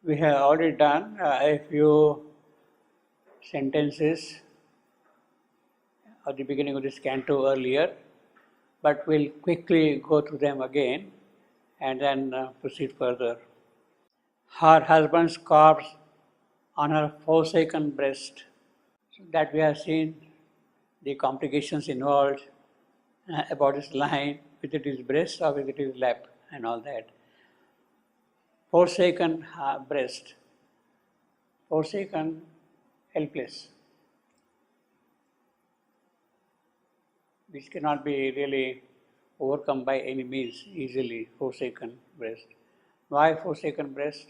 We have already done a few sentences at the beginning of this canto earlier, but we'll quickly go through them again and then proceed further. Her husband's corpse on her forsaken breast. So that we have seen the complications involved about this line, whether it is breast or whether it is lap and all that. Forsaken breast, forsaken, helpless, which cannot be really overcome by any means easily, forsaken breast. Why forsaken breast?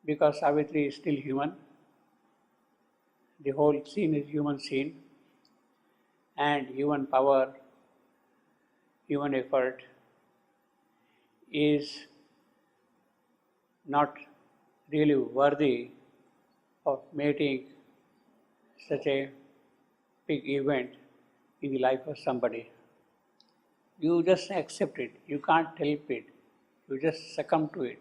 Because Savitri is still human. The whole scene is human scene, and human power, human effort is not really worthy of making such a big event in the life of somebody. You just accept it, you can't help it, you just succumb to it.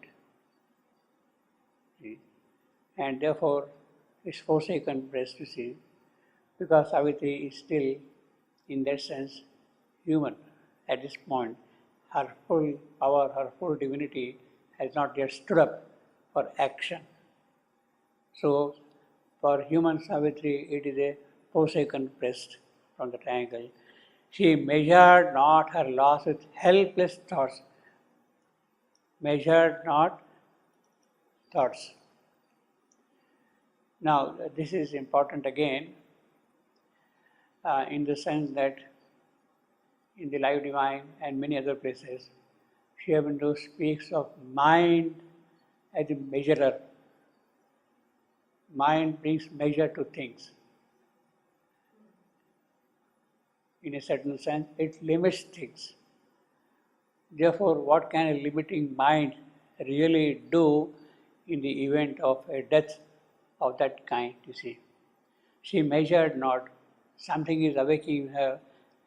And therefore, it's forsaken breast, you see, because Savitri is still, in that sense, human at this point. Her full power, her full divinity has not yet stood up for action. So, for human Savitri, it is a forsaken breast from the triangle. She measured not her loss with helpless thoughts. Measured not thoughts. Now, this is important again in the sense that in the Life Divine and many other places, Sri Aurobindo speaks of mind as a measurer. Mind brings measure to things. In a certain sense, it limits things. Therefore, what can a limiting mind really do in the event of a death of that kind, you see? She measured not, something is awakening her,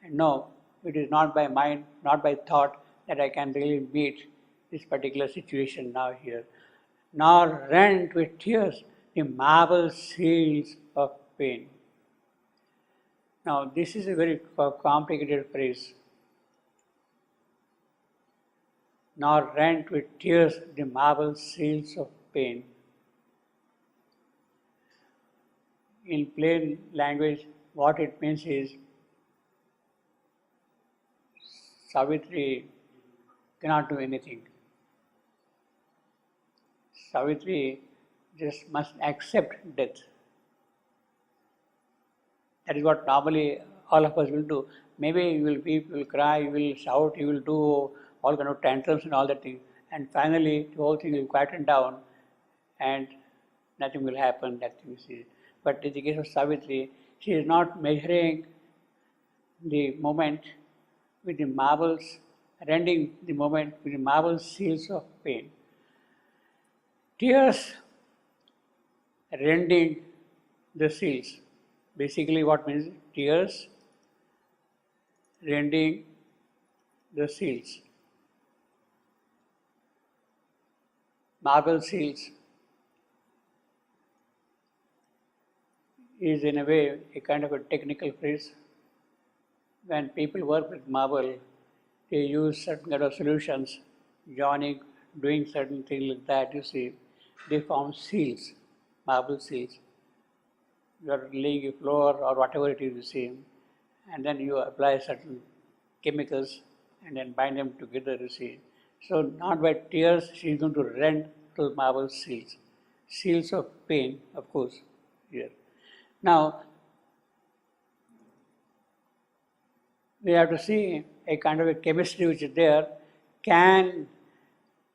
and no, it is not by mind, not by thought that I can really meet this particular situation now here, nor rent with tears the marble seals of pain. Now, this is a very complicated phrase. Nor rent with tears the marble seals of pain. In plain language, what it means is Savitri cannot do anything. Savitri just must accept death. That is what normally all of us will do. Maybe you will weep, you will cry, you will shout, you will do all kind of tantrums and all that thing. And finally, the whole thing will quieten down and nothing will happen, that you see. But in the case of Savitri, she is not measuring the moment with the marbles, rending the moment with the marble seals of pain. Tears rending the seals. Basically, what means tears rending the seals. Marble seals is in a way a kind of a technical phrase. When people work with marble, they use certain kind of solutions, joining, doing certain things like that, you see. They form seals, marble seals. You are laying a floor or whatever it is, you see, and then you apply certain chemicals and then bind them together, you see. So not by tears she is going to rend those marble seals. Seals of pain, of course, here. Now, we have to see a kind of a chemistry which is there. Can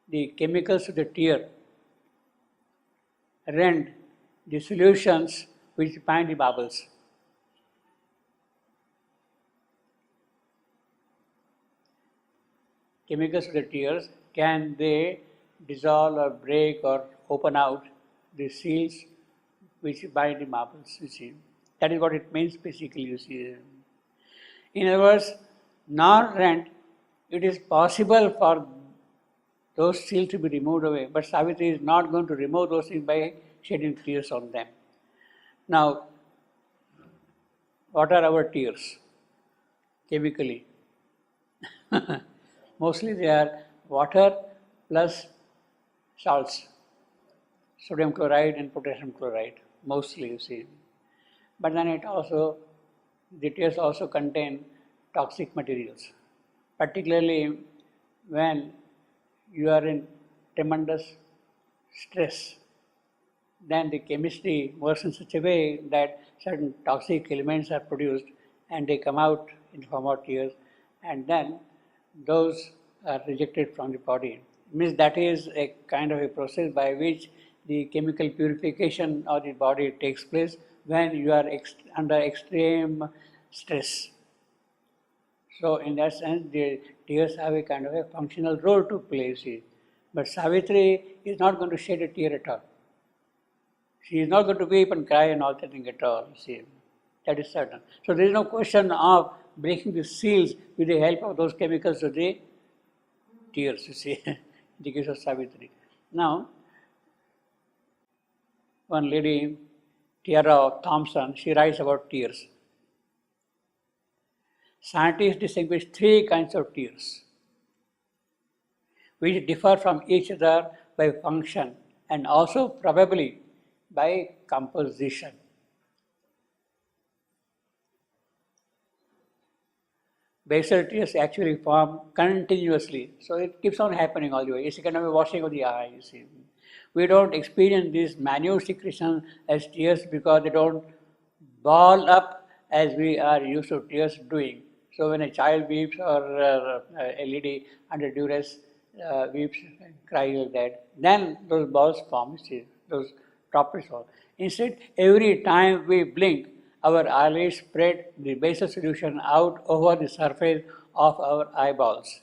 the chemicals of the tear rend the solutions which bind the marbles? Chemicals of the tears, can they dissolve or break or open out the seals which bind the marbles, you see? That is what it means basically, you see. In other words, nor rent, it is possible for those seals to be removed away. But Savitri is not going to remove those things by shedding tears on them. Now, what are our tears? Chemically. Mostly they are water plus salts, sodium chloride and potassium chloride, mostly you see. But then the tears also contain toxic materials, particularly when you are in tremendous stress. Then the chemistry works in such a way that certain toxic elements are produced and they come out in the form of tears, and then those are rejected from the body. It means that is a kind of a process by which the chemical purification of the body takes place when you are under extreme stress. So in that sense, the tears have a kind of a functional role to play, see. But Savitri is not going to shed a tear at all. She is not going to weep and cry and all that thing at all, see. That is certain. So there is no question of breaking the seals with the help of those chemicals of the tears, you see, in the case of Savitri. Now, one lady, Tiara Thompson, she writes about tears. Scientists distinguish three kinds of tears, which differ from each other by function and also probably by composition. Basal tears actually form continuously, so it keeps on happening all the way. It's a kind of a washing of the eye, you see. We don't experience this minute secretion as tears because they don't ball up as we are used to tears doing. So when a child weeps or a lady under duress weeps and cries like that, then those balls form, see, those droplets form. Instead, every time we blink, our eyelids spread the basal solution out over the surface of our eyeballs.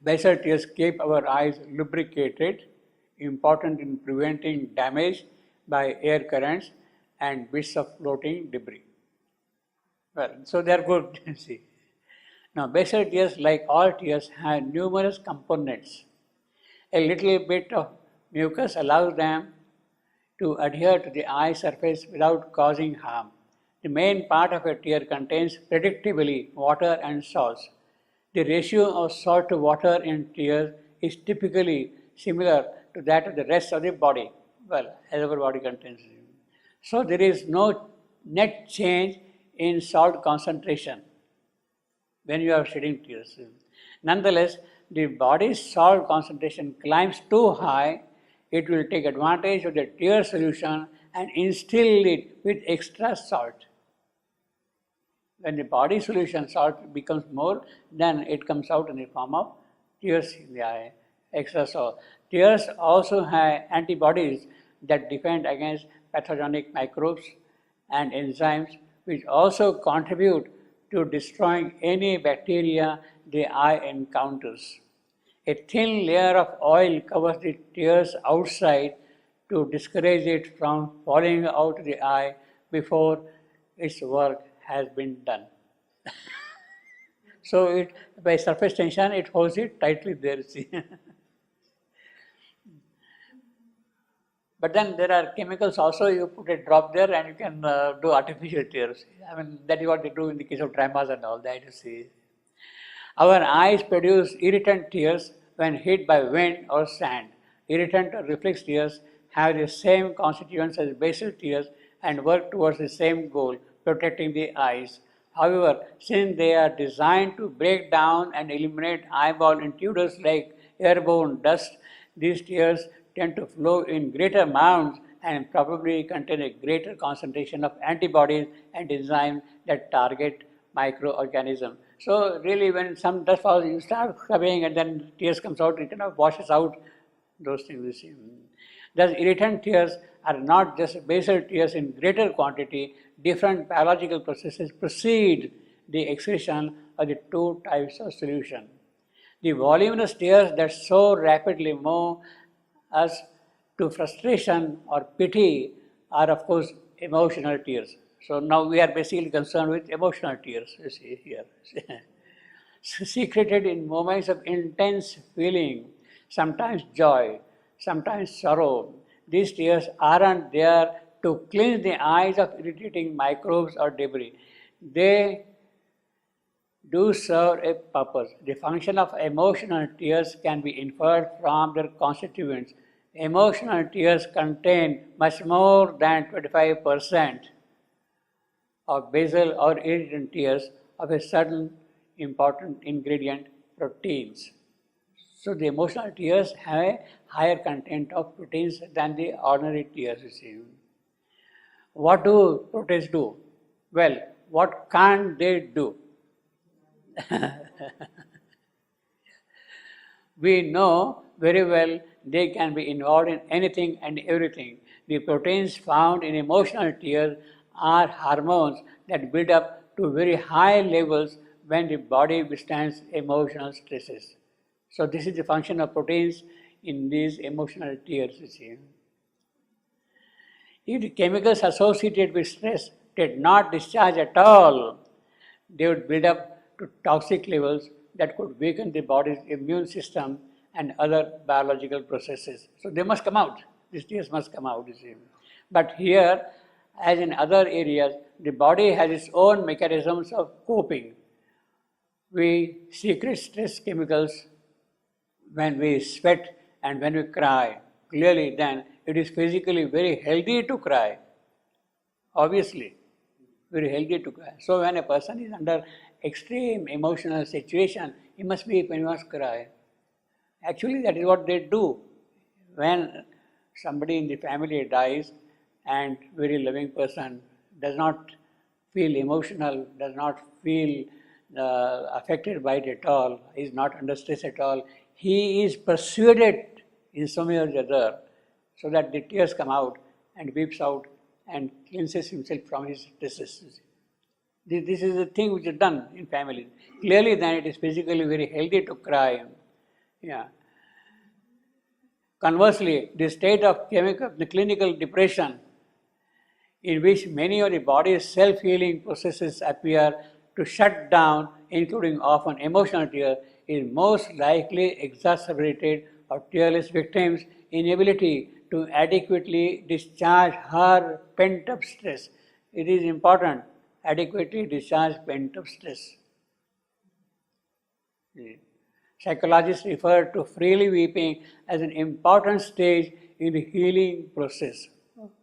Basal tears keep our eyes lubricated, important in preventing damage by air currents and bits of floating debris. Well, so they are good, see. Now, basal tears, like all tears, have numerous components. A little bit of mucus allows them to adhere to the eye surface without causing harm. The main part of a tear contains predictably water and salts. The ratio of salt to water in tears is typically similar to that of the rest of the body, well, as our body contains. So there is no net change in salt concentration when you are shedding tears. Nonetheless, the body's salt concentration climbs too high, it will take advantage of the tear solution and instill it with extra salt. When the body solution salt becomes more, then it comes out in the form of tears in the eye, extra salt. Tears also have antibodies that defend against pathogenic microbes and enzymes, which also contribute to destroying any bacteria the eye encounters. A thin layer of oil covers the tears outside to discourage it from falling out of the eye before its work has been done. So by surface tension, it holds it tightly there, see. But then there are chemicals also, you put a drop there and you can do artificial tears. I mean, that is what they do in the case of dramas and all that, you see. Our eyes produce irritant tears when hit by wind or sand. Irritant or reflex tears have the same constituents as basal tears and work towards the same goal, protecting the eyes. However, since they are designed to break down and eliminate eyeball intruders like airborne dust, these tears tend to flow in greater amounts and probably contain a greater concentration of antibodies and enzymes that target microorganisms. So really when some dust falls, you start scrubbing and then tears comes out, it kind of washes out those things you see. Thus irritant tears are not just basal tears in greater quantity, different biological processes precede the excretion of the two types of solution. The voluminous tears that so rapidly move us to frustration or pity are of course emotional tears. So now we are basically concerned with emotional tears, you see here. secreted in moments of intense feeling, sometimes joy, sometimes sorrow. These tears aren't there to cleanse the eyes of irritating microbes or debris. They do serve a purpose. The function of emotional tears can be inferred from their constituents. Emotional tears contain much more than 25% of basal or irritant tears of a certain important ingredient, proteins. So the emotional tears have a higher content of proteins than the ordinary tears, you see. What do proteins do? Well, what can't they do? We know very well they can be involved in anything and everything. The proteins found in emotional tears are hormones that build up to very high levels when the body withstands emotional stresses. So this is the function of proteins in these emotional tears, you see. If the chemicals associated with stress did not discharge at all, they would build up to toxic levels that could weaken the body's immune system and other biological processes. So they must come out. These tears must come out, you see. But here, as in other areas, the body has its own mechanisms of coping. We secrete stress chemicals when we sweat and when we cry. Clearly, then, it is physically very healthy to cry. Obviously, very healthy to cry. So when a person is under extreme emotional situation, he must be when he must cry. Actually, that is what they do. When somebody in the family dies and very loving person does not feel emotional, does not feel affected by it at all, is not under stress at all, he is persuaded in some way or the other so that the tears come out and weeps out and cleanses himself from his stresses. This is the thing which is done in families. Clearly then it is physically very healthy to cry. Yeah. Conversely, the state of the clinical depression in which many of the body's self-healing processes appear to shut down, including often emotional tears, is most likely exacerbated of tearless victims' inability to adequately discharge her pent-up stress. It is important, adequately discharge pent-up stress. Psychologists refer to freely weeping as an important stage in the healing process,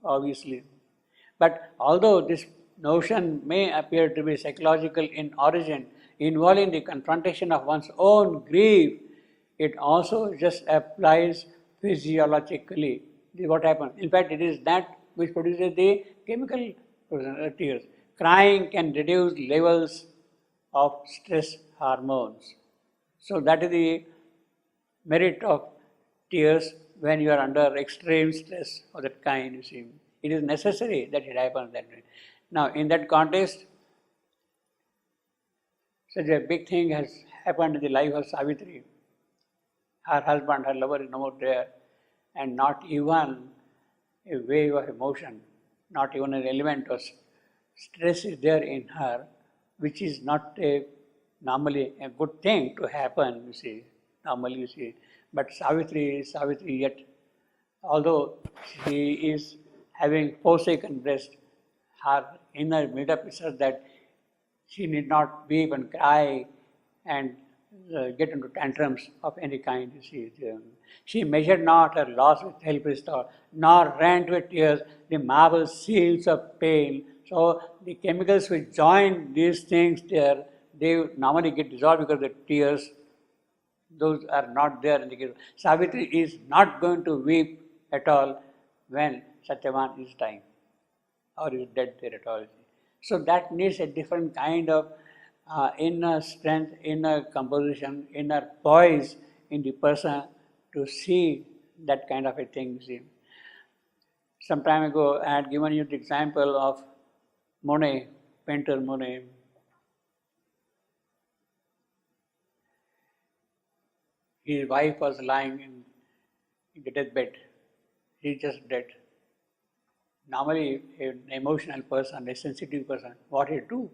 obviously. But although this notion may appear to be psychological in origin, involving the confrontation of one's own grief, it also just applies physiologically. This is what happens. In fact, it is that which produces the chemical tears. Crying can reduce levels of stress hormones. So that is the merit of tears when you are under extreme stress of that kind, you see. It is necessary that it happens that way. Now, in that context, such a big thing has happened in the life of Savitri. Her husband, her lover is no more there, and not even a wave of emotion, not even an element of stress is there in her, which is not normally a good thing to happen, you see, normally you see. But Savitri is Savitri yet, although she is having forsaken breast, her inner made-up is such that she need not weep and cry and get into tantrums of any kind. You see, she measured not her loss with help restored, nor rent with tears the marble seals of pain. So the chemicals which join these things there, they normally get dissolved because the tears, those are not there in the case. Savitri is not going to weep at all when Satyavan is dying or is dead there at all. So that needs a different kind of inner strength, inner composition, inner poise in the person to see that kind of a thing. See. Some time ago, I had given you the example of Monet, painter Monet. His wife was lying in the deathbed. He's just dead. Normally, an emotional person, a sensitive person, what he do?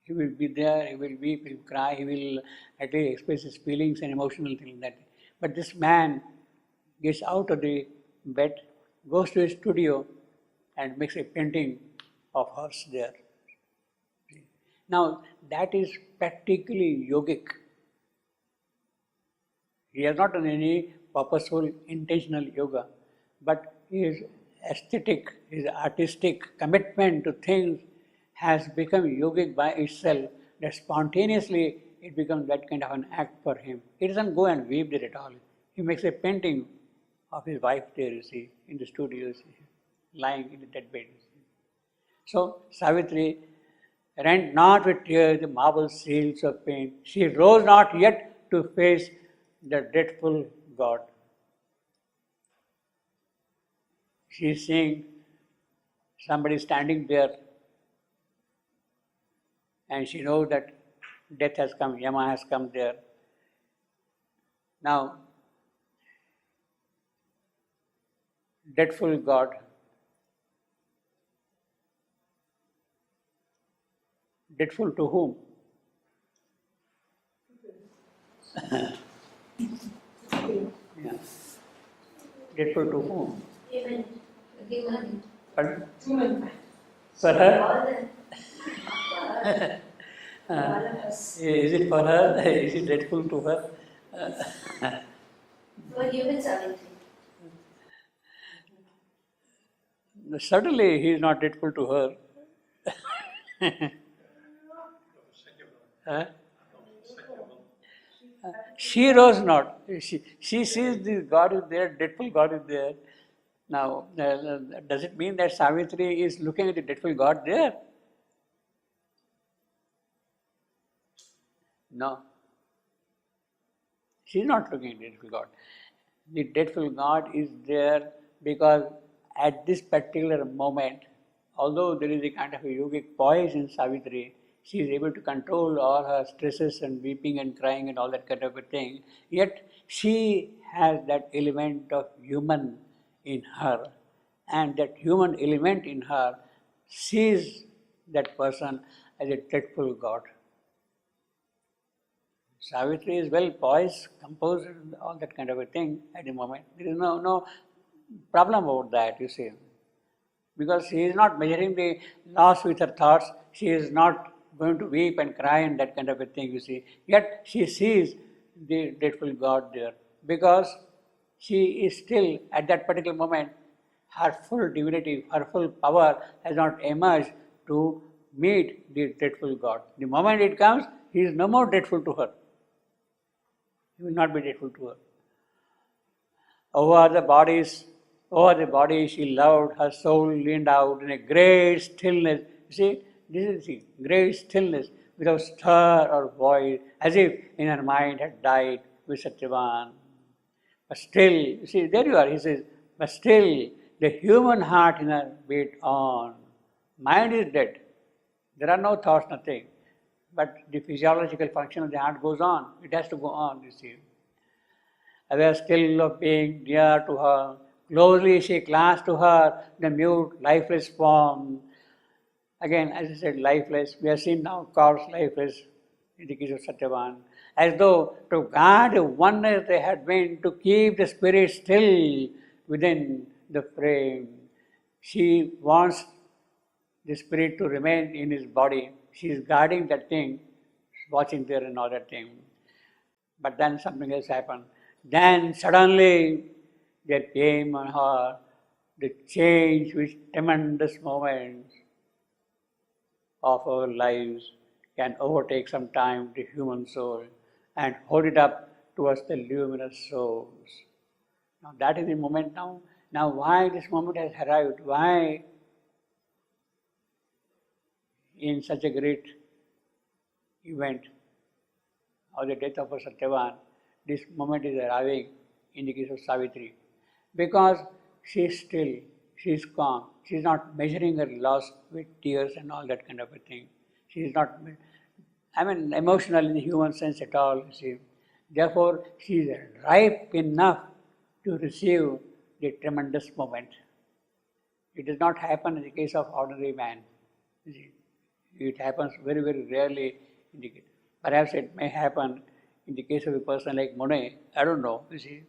He will be there, he will weep, he will cry, he will at least express his feelings and emotional things that. But this man gets out of the bed, goes to his studio and makes a painting of hers there. Now that is practically yogic. He has not done any purposeful, intentional yoga, but his aesthetic, his artistic commitment to things has become yogic by itself, that spontaneously it becomes that kind of an act for him. He doesn't go and weep there at all. He makes a painting of his wife there, you see, in the studio, you see, lying in the dead bed. You see. So Savitri rent not with tears the marble seals of pain. She rose not yet to face the dreadful God. She is seeing somebody standing there, and she knows that death has come, Yama has come there. Now, dreadful God, dreadful to whom? Yeah. Dreadful to whom? Human. Pardon? Human. For her? All of us. Is it for her? Is it dreadful to her? For human Savitri. Certainly he is not dreadful to her. Huh? She rose not. She sees this God is there, dreadful God is there. Now, does it mean that Savitri is looking at the dreadful God there? No. She is not looking at the dreadful God. The dreadful God is there because at this particular moment, although there is a kind of a yogic poise in Savitri, she is able to control all her stresses and weeping and crying and all that kind of a thing, yet she has that element of human in her, and that human element in her sees that person as a dreadful God. Savitri is well poised, composed, and all that kind of a thing at the moment. There is no problem about that, you see. Because she is not measuring the loss with her thoughts, she is not going to weep and cry and that kind of a thing, you see. Yet she sees the dreadful God there. Because she is still, at that particular moment, her full divinity, her full power has not emerged to meet the dreadful God. The moment it comes, he is no more dreadful to her. He will not be dreadful to her. Over the body she loved, her soul leaned out in a great stillness. You see, this is the great stillness, without stir or voice, as if in her mind had died with Satyavan. But still, you see, there you are, he says, but still the human heart in her beat on. Mind is dead. There are no thoughts, nothing. But the physiological function of the heart goes on. It has to go on, you see. Aware still of being dear to her, closely she clasped to her the mute, lifeless form. Again, as I said, lifeless. We have seen now corpse lifeless in the case of Satyavan. As though to guard the oneness they had been, to keep the spirit still within the frame. She wants the spirit to remain in his body. She is guarding that thing, watching there and all that thing. But then something else happened. Then suddenly there came on her the change which tremendous moments of our lives can overtake sometime the human soul and hold it up towards the luminous souls. Now that is the moment now. Now why this moment has arrived? Why in such a great event of the death of Satyavan, this moment is arriving in the case of Savitri? Because she is still, she is calm, she is not measuring her loss with tears and all that kind of a thing. She is not, emotional in the human sense at all, you see. Therefore, she is ripe enough to receive the tremendous moment. It does not happen in the case of ordinary man, you see. It happens very, very rarely. Perhaps it may happen in the case of a person like Monet. I don't know, you see.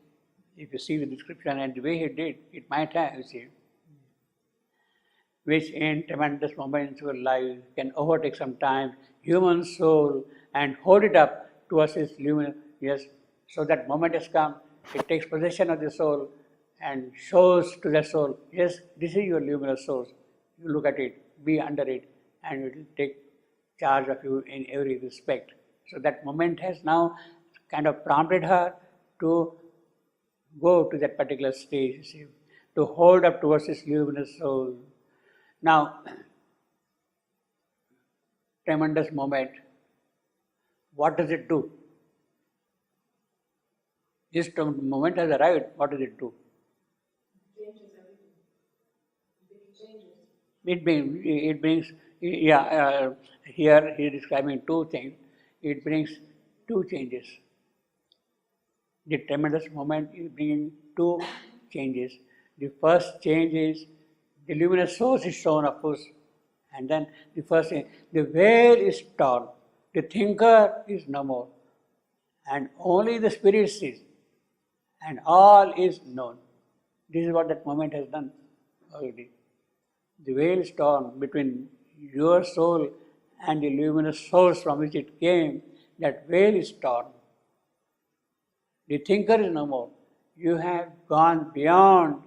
If you see the description and the way he did, it might have, you see. Which in tremendous moments of life can overtake sometimes human soul and hold it up towards its luminous, yes, so that moment has come, it takes possession of the soul and shows to the soul, yes, this is your luminous source. You look at it, be under it, and it will take charge of you in every respect. So that moment has now kind of prompted her to go to that particular stage, you see, to hold up towards this luminous soul. Now, tremendous moment, what does it do? This moment has arrived, what does it do? It brings, yeah, here he is describing two things. It brings two changes. The tremendous moment is bringing two changes. The first change is the luminous source is shown, of course, and then the first thing, the veil is torn, the thinker is no more, and only the spirit sees, and all is known. This is what that moment has done already. The veil is torn between your soul and the luminous source from which it came. That veil is torn. The thinker is no more. You have gone beyond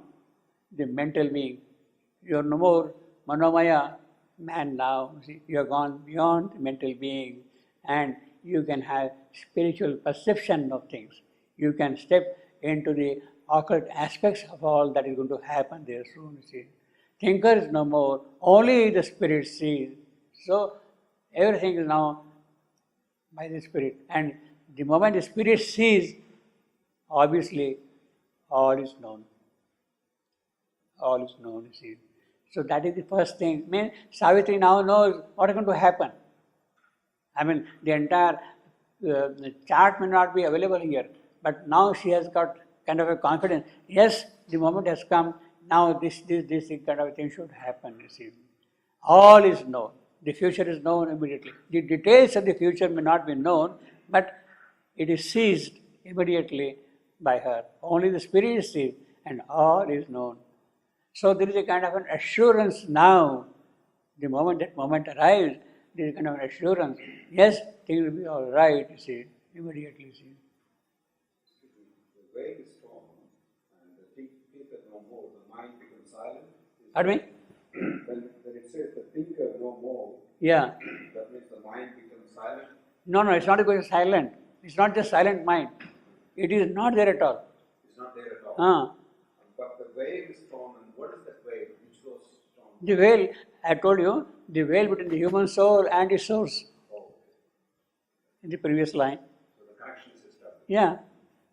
the mental being. You are no more Manomaya man now. You have gone beyond the mental being and you can have spiritual perception of things. You can step into the occult aspects of all that is going to happen there soon. See. Thinker is no more, only the spirit sees. So everything is now by the spirit. And the moment the spirit sees, obviously all is known. All is known, you see. So that is the first thing. I mean, Savitri now knows what is going to happen. I mean, the entire chart may not be available here, but now she has got kind of a confidence. Yes, the moment has come. Now this kind of thing should happen, you see. All is known. The future is known immediately. The details of the future may not be known, but it is seized immediately by her. Only the spirit is seized and all is known. So there is a kind of an assurance now. The moment that moment arrives, there is a kind of an assurance. Yes, things will be all right, you see, immediately, you see. The veil is torn and the thinker no more, the mind becomes silent. Pardon me? When it says the thinker no more, Yeah. that means the mind becomes silent. No, it's not going silent. It's not just silent mind. It is not there at all. It's not there at all. But the veil is torn, and what is that veil which was torn? The veil, I told you, the veil between the human soul and its source. Oh. In the previous line. So the connection is established. Yeah,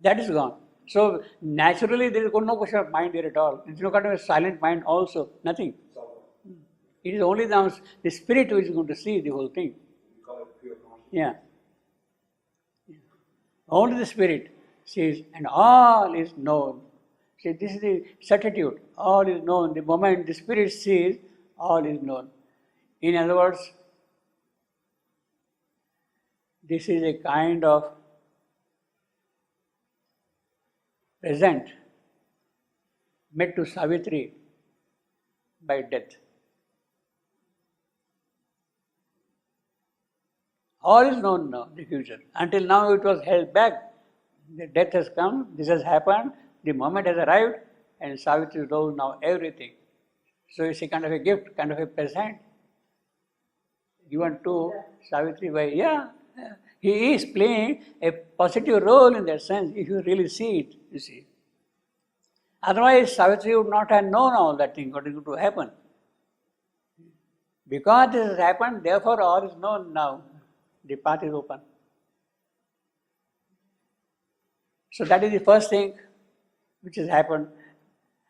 that is gone. So naturally there is no question of mind there at all. There is no kind of a silent mind also, nothing. It's all gone. It is only the spirit who is going to see the whole thing. We call it pure consciousness. Yeah. Only the spirit sees and all is known. See, this is the certitude. All is known. The moment the spirit sees, all is known. In other words, this is a kind of present made to Savitri by death. All is known now, the future. Until now it was held back. The death has come, this has happened, the moment has arrived, and Savitri knows now everything. So it's a kind of a gift, kind of a present given to Savitri by, he is playing a positive role in that sense, if you really see it, you see. Otherwise, Savitri would not have known all that thing, what is going to happen. Because this has happened, therefore all is known now. The path is open. So that is the first thing which has happened.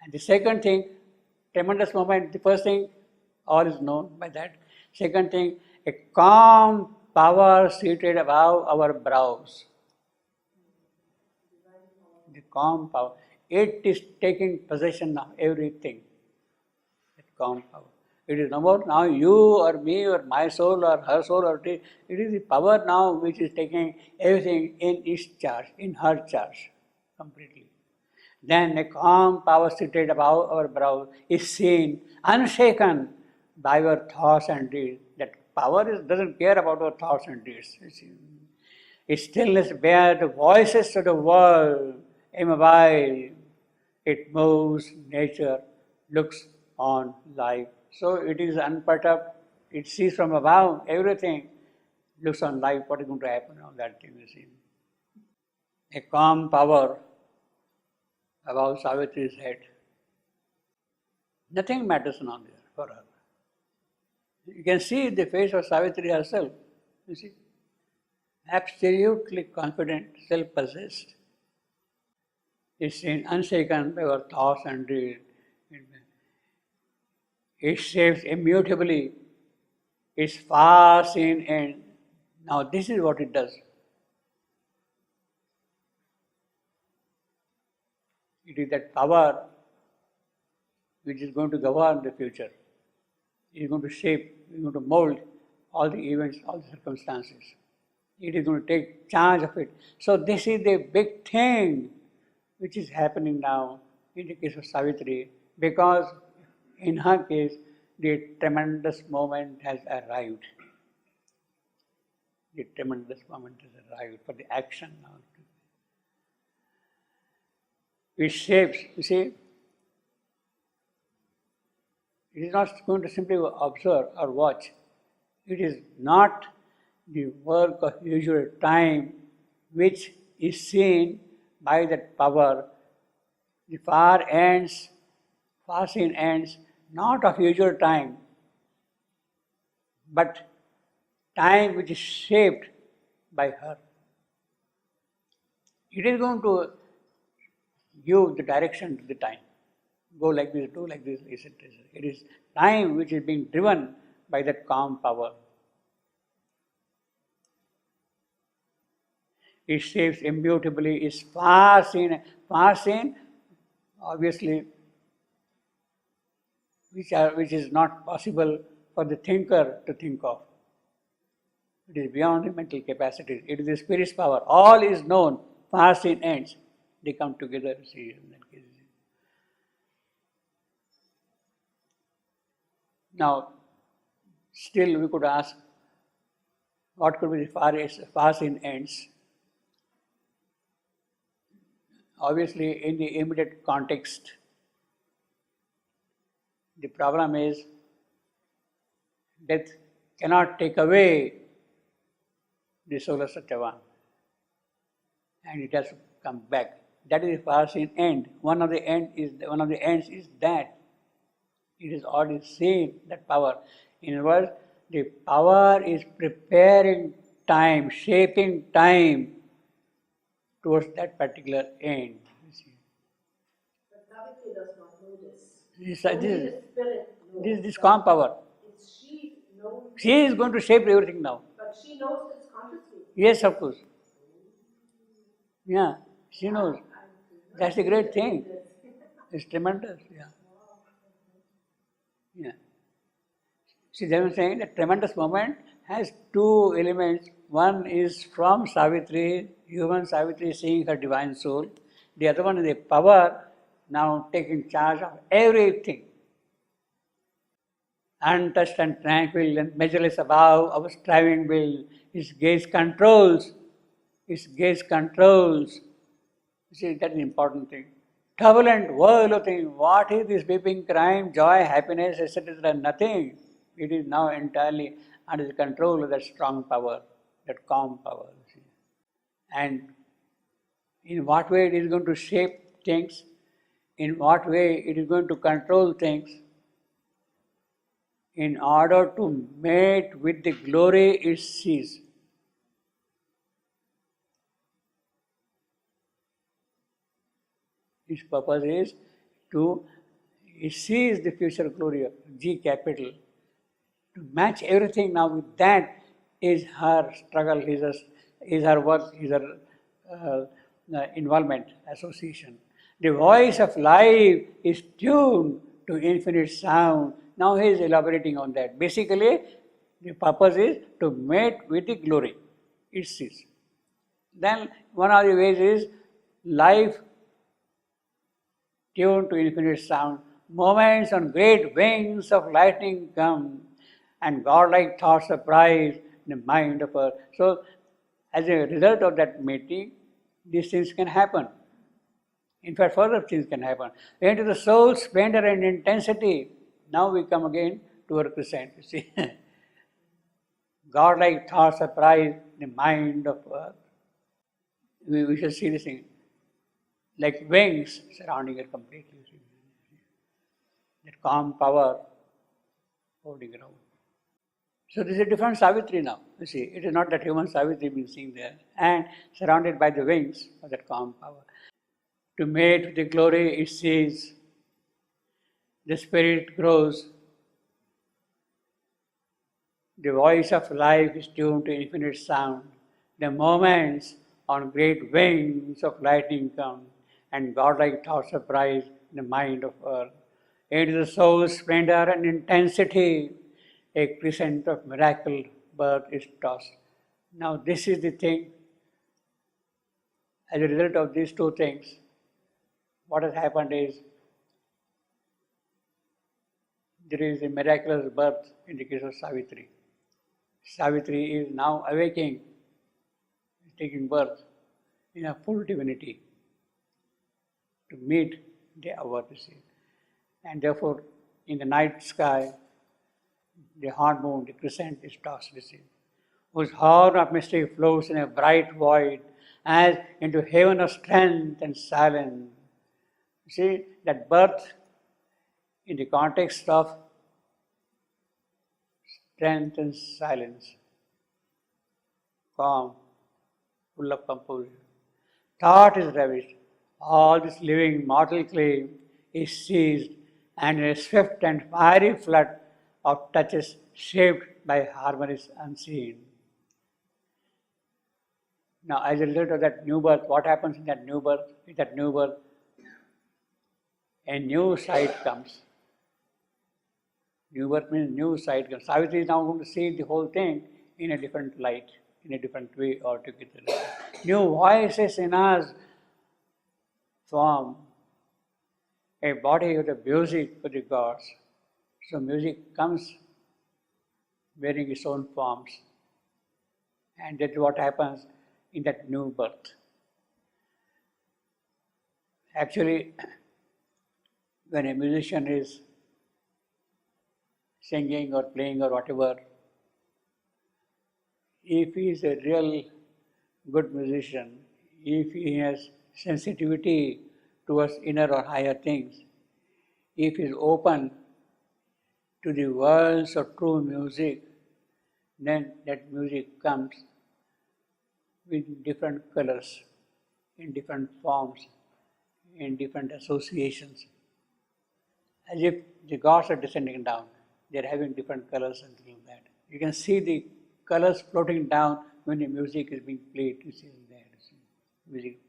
And the second thing, tremendous moment, the first thing, all is known by that. Second thing, a calm power seated above our brows. The calm power. It is taking possession of everything. That calm power. It is no more now you or me or my soul or her soul or it is the power now which is taking everything in its charge, in her charge completely. Then a calm power seated above our brow is seen, unshaken by our thoughts and deeds. That power doesn't care about our thoughts and deeds. You see. Its stillness bears the voices of the world, immobile. It moves nature, looks on life. So it is unperturbed, it sees from above everything, looks on life, what is going to happen on that thing you see. A calm power above Savitri's head. Nothing matters now there for her. You can see the face of Savitri herself, you see. Absolutely confident, self-possessed. Is seen unshaken by our thoughts and deeds. It shapes immutably its far seen end. Now this is what it does. It is that power which is going to govern the future. It is going to shape, it is going to mold all the events, all the circumstances. It is going to take charge of it. So this is the big thing which is happening now in the case of Savitri, because in her case, the tremendous moment has arrived. The tremendous moment has arrived for the action now. It shapes, you see, it is not going to simply observe or watch. It is not the work of usual time which is seen by that power, the far ends, far seen ends, not of usual time, but time which is shaped by her. It is going to give the direction to the time. Go like this, do like this, etc. It is time which is being driven by that calm power. It shapes immutably, is far seen, obviously, which is not possible for the thinker to think of. It is beyond the mental capacity. It is the spirit's power. All is known, far seen ends. They come together, see, in that case. Now, still we could ask, what could be the far seen ends? Obviously, in the immediate context, the problem is death cannot take away the soul of Satyavan, and it has to come back. That is the far seen end. One of the ends is that it is already seen, that power. In other words, the power is preparing time, shaping time towards that particular end. You see. But Savitri does not know this. This Only this calm power. She knows. She is going to shape everything now. But she knows this consciously. Yes, of course. Yeah, she knows. That's the great thing. It's tremendous. Yeah. Yeah. See, they were saying that tremendous moment has two elements. One is from Savitri, human Savitri seeing her divine soul. The other one is the power now taking charge of everything. Untouched and tranquil and measureless above our striving will. His gaze controls. His gaze controls. You see, that's the important thing. Turbulent world of things. What is this weeping, crying, joy, happiness, etc.? Nothing. It is now entirely under the control of that strong power, that calm power. You see. And in what way it is going to shape things, in what way it is going to control things, in order to mate with the glory it sees. Its purpose is to, it sees the future glory of G capital. To match everything now with that is her struggle, is her work, is her involvement, association. The voice of life is tuned to infinite sound, Now he is elaborating on that. Basically, the purpose is to mate with the glory. It is. Then one of the ways is life tuned to infinite sound. Moments on great wings of lightning come, and godlike thoughts surprise the mind of earth. So, as a result of that mating, these things can happen. In fact, further things can happen. Into the soul's splendor and intensity. Now we come again to our crescent, you see. Godlike thoughts surprise the mind of earth. We shall see this thing. Like wings surrounding it completely. That calm power holding around. So this is a different Savitri now. You see, it is not that human Savitri being seen there, and surrounded by the wings of that calm power. To mate with the glory it sees, the spirit grows. The voice of life is tuned to infinite sound. The moments on great wings of lightning come, and godlike thoughts surprise the mind of earth. Into the soul's splendor and intensity, a crescent of miracle birth is tossed. Now this is the thing. As a result of these two things, what has happened is there is a miraculous birth in the case of Savitri. Savitri is now awaking, taking birth in a full divinity to meet the hour, you see. And therefore, in the night sky, the horn moon, the crescent is tossed, you see, whose horn of mystery flows in a bright void as into heaven of strength and silence. You see, that birth in the context of strength and silence, calm, full of composure. Thought is ravished. All this living mortal clay is seized, and in a swift and fiery flood of touches shaped by harmonies unseen. Now, as a result of that new birth, what happens in that new birth? In that new birth, a new sight comes. New birth means new sight comes. Savitri is now going to see the whole thing in a different light, in a different way altogether. New voices in us form a body of the music for the gods. So music comes wearing its own forms. And that's what happens in that new birth. Actually, when a musician is singing or playing or whatever, if he is a real good musician, if he has sensitivity towards inner or higher things, if he is open to the worlds of true music, then that music comes with different colors, in different forms, in different associations. As if the gods are descending down, they are having different colors and things like that. You can see the colors floating down when the music is being played. You see there, music.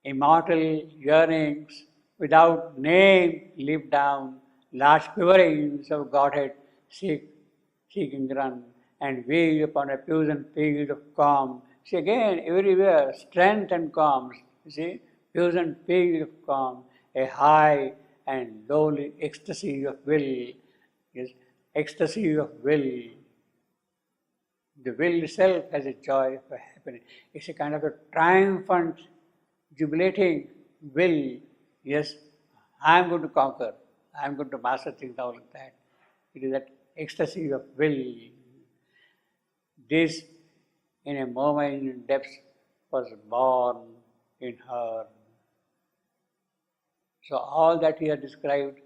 Immortal yearnings without name leap down, large quiverings of Godhead seeking run, and wave upon a puissant field of calm. See again, everywhere, strength and calm. You see, puissant field of calm, a high and lowly ecstasy of will. Yes, ecstasy of will. The will itself has a joy of happiness. It's a kind of a triumphant, jubilating will. Yes, I am going to conquer. I am going to master things all like that. It is that ecstasy of will. This, in a moment in depth, was born in her. So all that he has described,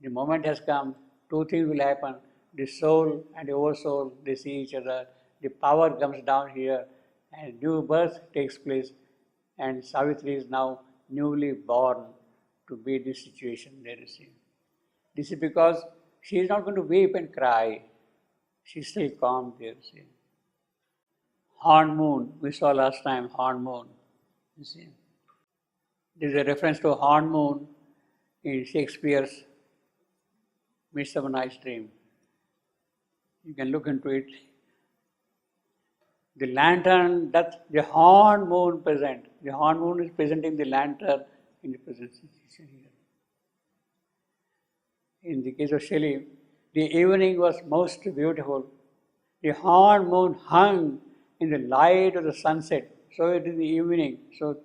the moment has come, two things will happen. The soul and the oversoul, they see each other. The power comes down here and new birth takes place. And Savitri is now newly born to be this situation there you see. This is because she is not going to weep and cry. She is still calm there you see. Horn moon, we saw last time, horn moon. You see. There is a reference to horn moon in Shakespeare's Midsummer Night's Dream. You can look into it. The lantern that the horn moon present. The horn moon is presenting the lantern in the present situation here. In the case of Shelley, the evening was most beautiful. The horn moon hung in the light of the sunset. So it is the evening. So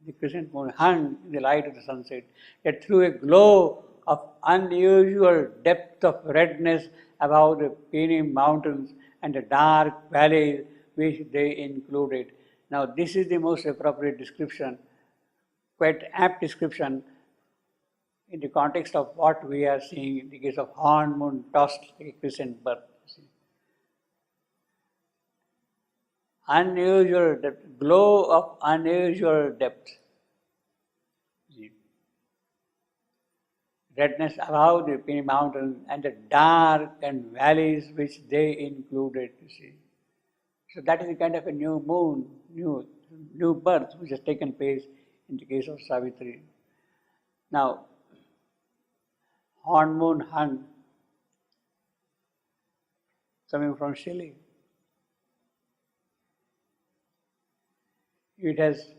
the crescent moon hung in the light of the sunset. It threw a glow of unusual depth of redness above the peony mountains and the dark valleys which they included. Now this is the most appropriate description, quite apt description in the context of what we are seeing in the case of horn moon tossed like a crescent bird. Unusual depth, glow of unusual depth. Redness above the peony mountains and the dark and valleys which they included, you see. So that is a kind of a new moon, new birth which has taken place in the case of Savitri. Now, horn moon hung, coming from Shelley. It has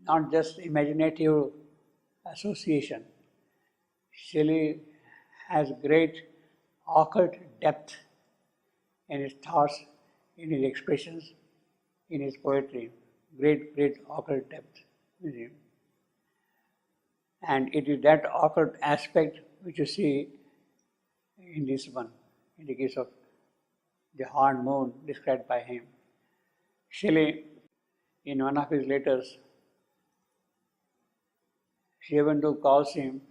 not just imaginative association. Shelley has great occult depth in his thoughts, in his expressions, in his poetry. Great occult depth. And it is that occult aspect which you see in this one, in the case of the horn moon described by him. Shelley, in one of his letters, Srivendu calls him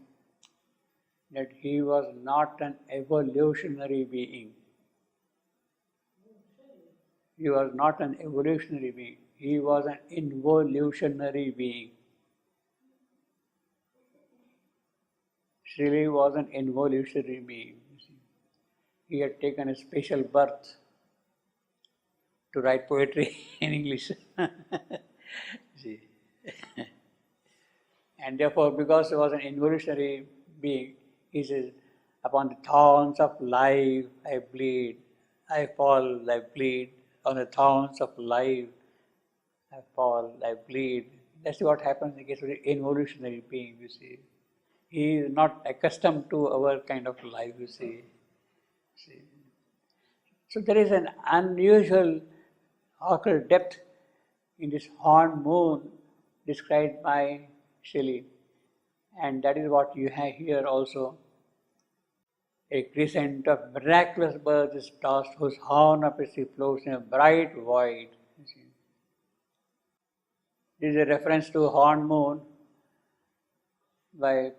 that he was not an evolutionary being. He was not an evolutionary being. He was an involutionary being. Shelley was an involutionary being. He had taken a special birth to write poetry in English. See. And therefore, because he was an involutionary being, he says, upon the thorns of life I bleed, I fall, I bleed. On the thorns of life I fall, I bleed. That's what happens in the case of the involutionary being, you see. He is not accustomed to our kind of life, you see. So there is an unusual occult depth in this horn moon described by Shelley. And that is what you have here also. A crescent of miraculous birds is tossed, whose horn of a sea floats in a bright void. This is a reference to horn moon by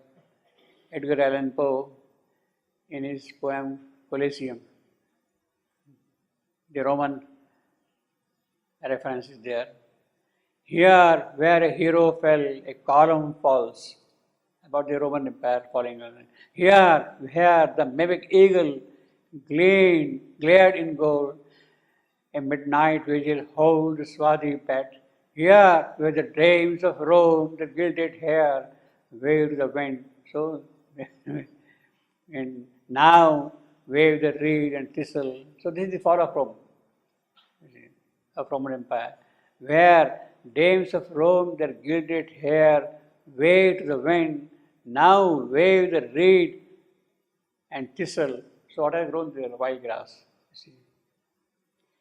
Edgar Allan Poe in his poem Colosseum. The Roman reference is there. Here, where a hero fell, a column falls. About the Roman Empire falling. Here, the mimic eagle glared in gold. A midnight vigil holds the swarthy pet. Here, where the dames of Rome, the gilded hair, waved the wind. So, and now wave the reed and thistle. So this is the fall of Rome, of Roman Empire, where dames of Rome, their gilded hair, waved to the wind. Now wave the reed and thistle. So what has grown there? Wild grass.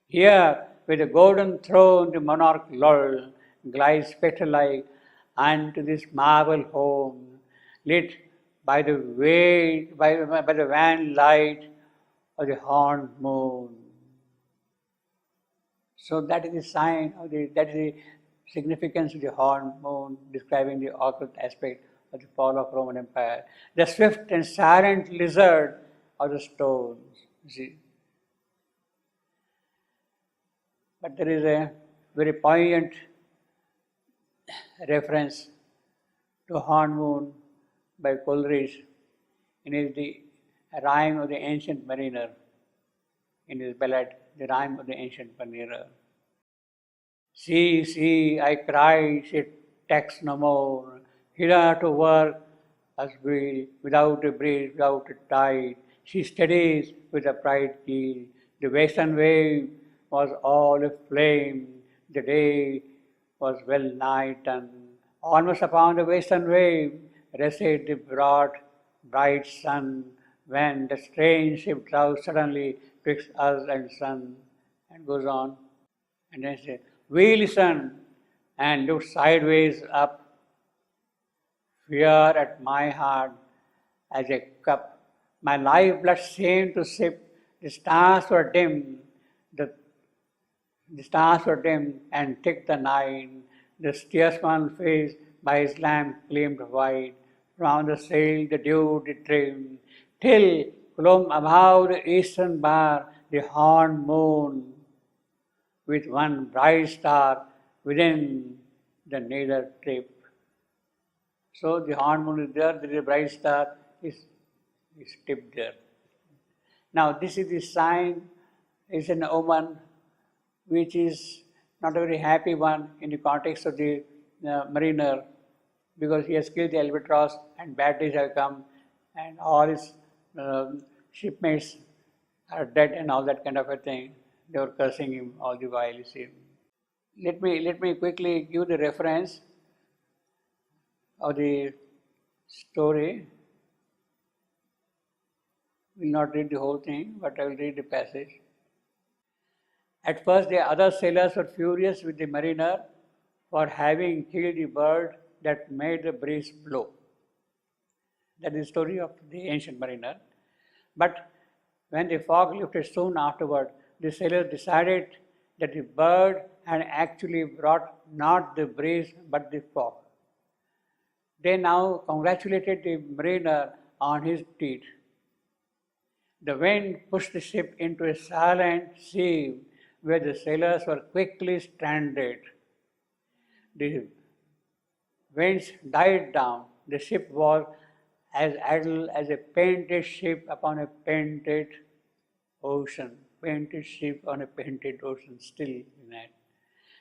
Here, with the golden throne, the monarch lulled, glides spectre-like unto this marble home, lit by the wan light of the horned moon. So that is the sign of that is the significance of the horned moon, describing the occult aspect of the fall of Roman Empire. The swift and silent lizard of the stones. You see. But there is a very poignant reference to horned moon by Coleridge in his The Rime of the Ancient Mariner, in his ballad, The Rime of the Ancient Mariner. See, I cried, she tacks no more, hither to work as wheel, without a breeze, without a tide. She steadies with a bright keel. The western wave was all aflame. The day was well nigh done. Almost upon the western wave rested the broad, bright sun, when the strange ship drowsed suddenly twixt us and sun, and goes on. And then says, we listen and look sideways up. Fear at my heart as a cup. My lifeblood seemed to sip. The stars were dim. The stars were dim and thick the night. The steersman's face by his lamp gleamed white. Round the sail the dew did trim, till clomb above the eastern bar the horned moon, with one bright star within the nether trip. So the horned moon is there, there is a bright star is tipped there. Now this is the sign, is an omen which is not a very happy one in the context of the mariner, because he has killed the albatross and bad days have come and all his shipmates are dead and all that kind of a thing. They were cursing him all the while, you see. Let me quickly give the reference of the story. I will not read the whole thing, but I will read the passage. At first, the other sailors were furious with the mariner for having killed the bird that made the breeze blow. That is the story of the ancient mariner. But when the fog lifted soon afterward, the sailors decided that the bird had actually brought not the breeze but the fog. They now congratulated the mariner on his deed. The wind pushed the ship into a silent sea where the sailors were quickly stranded. The winds died down. The ship was as idle as a painted ship upon a painted ocean. Painted ship on a painted ocean, still in that.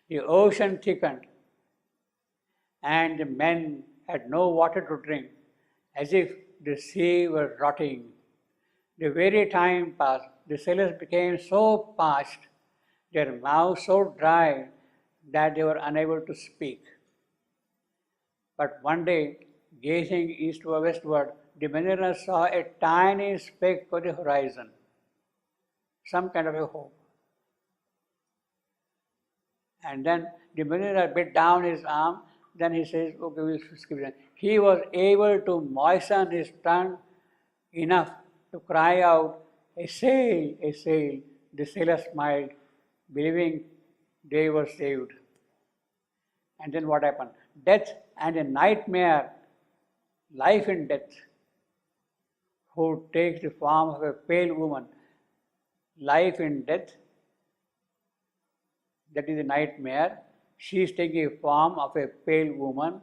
The ocean thickened, and the men had no water to drink, as if the sea were rotting. The very time passed. The sailors became so parched, their mouths so dry, that they were unable to speak. But one day, gazing eastward, westward, the mariner saw a tiny speck on the horizon, some kind of a hope. And then the mariner bit down his arm, then he says, okay, we'll skip it. He was able to moisten his tongue enough to cry out, a sail, a sail. The sailor smiled, believing they were saved. And then what happened? Death and a nightmare, life and death, who takes the form of a pale woman. Life and death, that is a nightmare. She is taking a form of a pale woman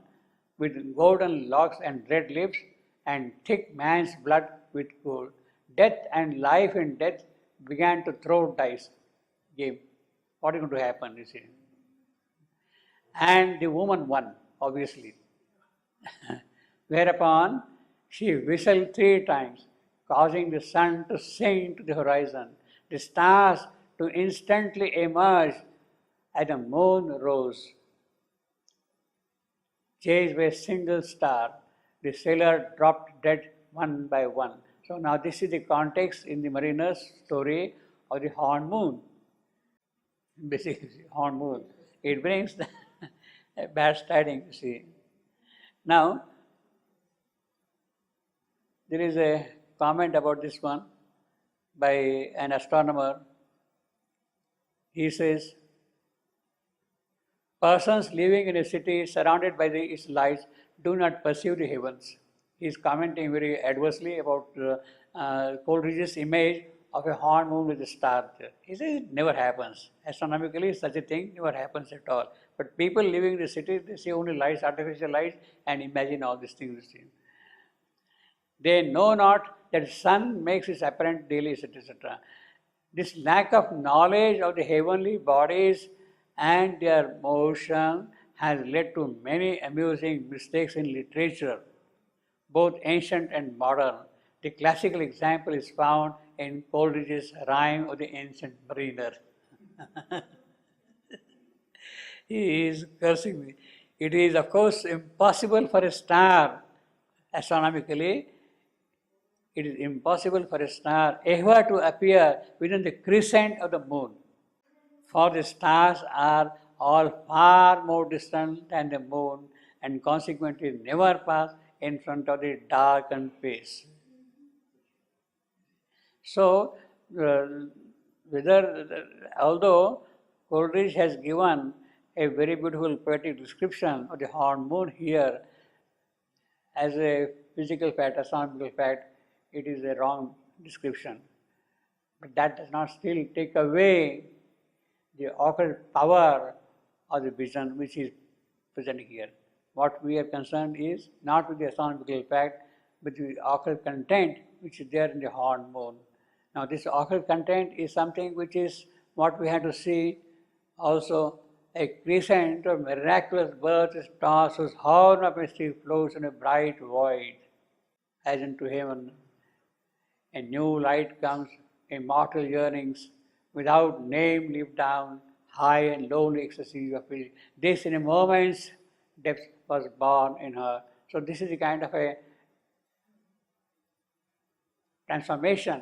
with golden locks and red lips and thick man's blood with gold. Death and life and death began to throw dice game. What is going to happen, you see? And the woman won, obviously. Whereupon she whistled 3 times, causing the sun to sink to the horizon, the stars to instantly emerge, and the moon rose. Chased by a single star, the sailor dropped dead one by one. So now this is the context in the mariner's story of the horned moon. Basically, horned moon. It brings a bad tidings, you see. Now, there is a comment about this one by an astronomer. He says, persons living in a city surrounded by its lights do not perceive the heavens. He is commenting very adversely about Coleridge's image of a horned moon with a star there. He says it never happens. Astronomically, such a thing never happens at all. But people living in the city, they see only lights, artificial lights, and imagine all these things. They know not that the sun makes its apparent daily, etc. This lack of knowledge of the heavenly bodies and their motion has led to many amusing mistakes in literature. both ancient and modern. The classical example is found in Coleridge's Rime of the Ancient Mariner. He is cursing me. It is, of course, impossible for a star, astronomically, it is impossible for a star ever to appear within the crescent of the moon. For the stars are all far more distant than the moon and consequently never pass in front of the darkened face. So, although Coleridge has given a very beautiful poetic description of the horned moon here as a physical fact, astronomical fact, it is a wrong description. But that does not still take away the occult power of the vision which is present here. What we are concerned is not with the astronomical fact, but the occult content which is there in the horned moon. Now this occult content is something which is what we have to see also a crescent of miraculous birth is tossed whose horn of mystery flows in a bright void as into heaven. A new light comes, immortal yearnings, without name leap down, high and lowly ecstasy of will. This in a moment's depth was born in her. So this is a kind of a transformation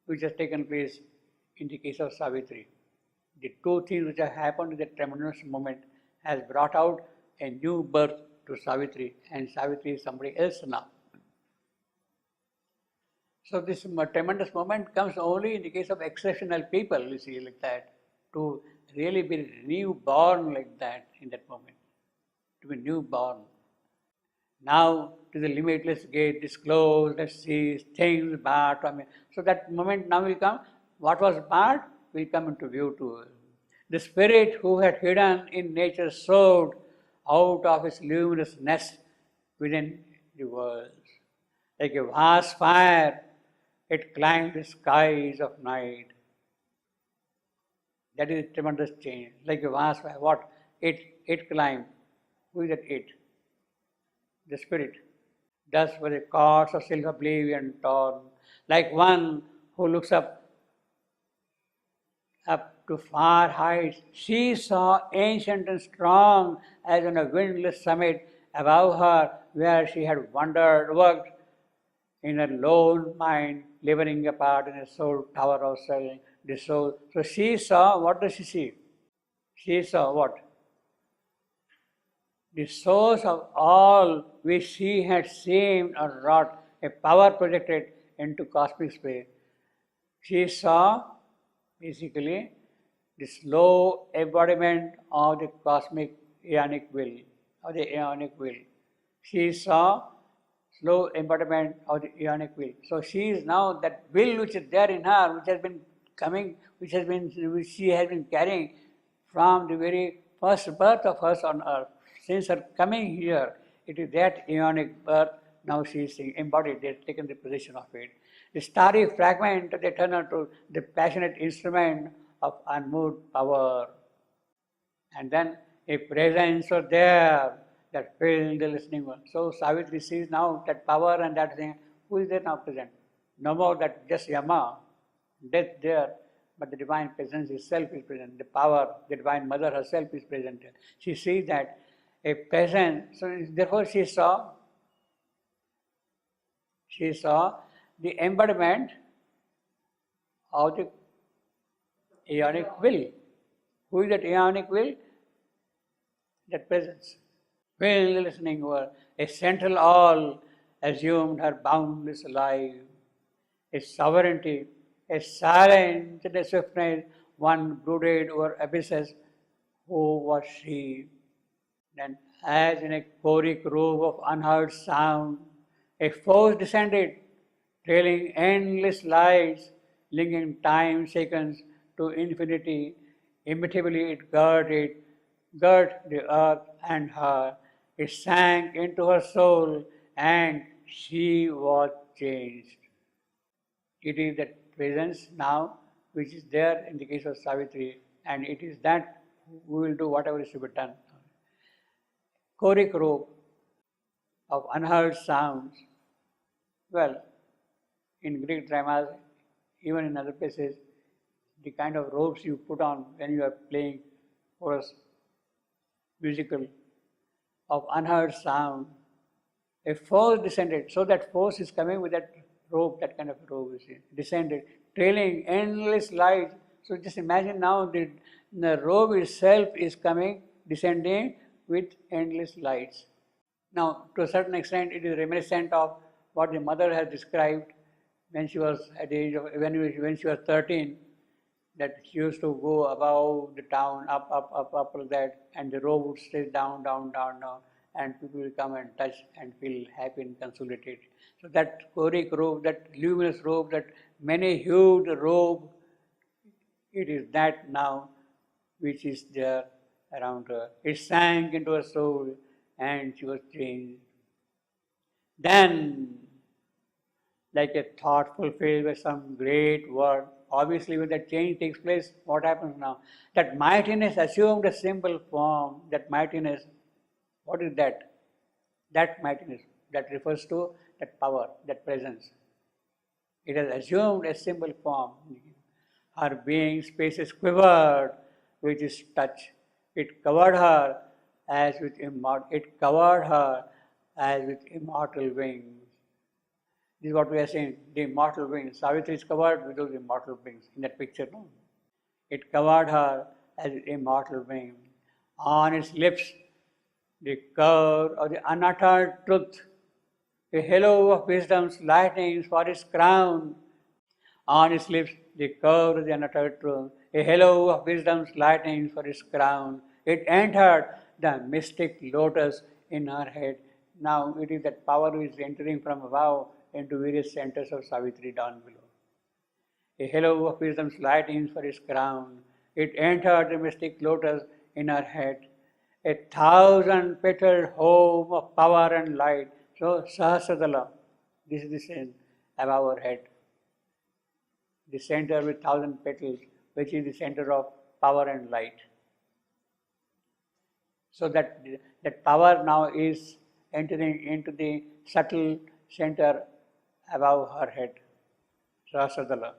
which has taken place in the case of Savitri. The two things which have happened in that tremendous moment has brought out a new birth to Savitri, and Savitri is somebody else now. So this tremendous moment comes only in the case of exceptional people, you see, like that, to really be newborn like that in that moment, to be newborn. Now to the limitless gate disclosed, let's see, things barred from me. So that moment now will come, what was barred will come into view too. The spirit who had hidden in nature soared out of its luminous nest within the worlds. Like a vast fire, it climbed the skies of night. That is a tremendous change. Like a vast fire, what? It climbed. Who is that it? The spirit. Thus was the cords of silver oblivion torn, like one who looks up to far heights. She saw ancient and strong as on a windless summit above her, where she had wandered, worked in her lone mind, laboring apart in a soul tower of selling the soul. So she saw, what does she see? She saw what? The source of all which she had seen or wrought, a power projected into cosmic space. She saw basically the slow embodiment of the cosmic aeonic will, of the aeonic will. She saw slow embodiment of the aeonic will. So she is now that will which is there in her, which has been coming, which she has been carrying from the very first birth of us on earth. Since her coming here, it is that aeonic birth, now she is embodied, they have taken the possession of it. The starry fragment of the eternal truth, the passionate instrument of unmoved power. And then a presence was there that filled the listening one. So Savitri sees now that power and that thing, who is there now present? No more that just Yama, death there, but the divine presence itself is present. The power, the divine mother herself is present there. She sees that a presence, so therefore she saw the embodiment of the aeonic will. Who is that aeonic will? That presence. Will the listening word, a central all assumed her boundless life, a sovereignty, a silence and a swiftness, one brooded over abysses. Who was she? Then, as in a choric robe of unheard sound, a force descended, trailing endless lights, linking time seconds to infinity. Immeasurably it girded the earth and her. It sank into her soul, and she was changed. It is that presence now which is there in the case of Savitri, and it is that we will do whatever is to be done. Choric robe. of unheard sounds. Well, in Greek dramas, even in other places, the kind of robes you put on when you are playing for a musical of unheard sound, a force descended. So that force is coming with that robe, that kind of robe, you see, descended, trailing endless light. So just imagine now the robe itself is coming, descending with endless lights. Now, to a certain extent, it is reminiscent of what the mother has described when she was at the age of, when she was 13, that she used to go above the town, up like that, and the robe would stay down, down, down, down, and people will come and touch and feel happy and consolidated. So that choric robe, that luminous robe, that many-hued robe, it is that now which is there around her. It sank into her soul and she was changed. Then, like a thought fulfilled by some great word, obviously when that change takes place, what happens now? That mightiness assumed a simple form. That mightiness, what is that? That mightiness, that refers to that power, that presence. It has assumed a simple form. Her being spaces quivered with its touch. It covered her as with immortal wings. This is what we are saying, the immortal wings. Savitri is covered with those immortal wings in that picture, no? It covered her as with immortal wings. On its lips, the curve of the unuttered truth, a halo of wisdom's lightnings for its crown. On its lips, the curve of the unuttered truth, a halo of wisdom's lightnings for its crown. It entered the mystic lotus in her head. Now it is that power which is entering from above into various centers of Savitri down below. A halo of wisdom's lightnings for its crown. It entered the mystic lotus in her head. A 1,000-petaled home of power and light. So Sahasradala, this is the same above our head. The center with 1,000 petals, which is the center of power and light. So that power now is entering into the subtle center above her head, Sahasradala.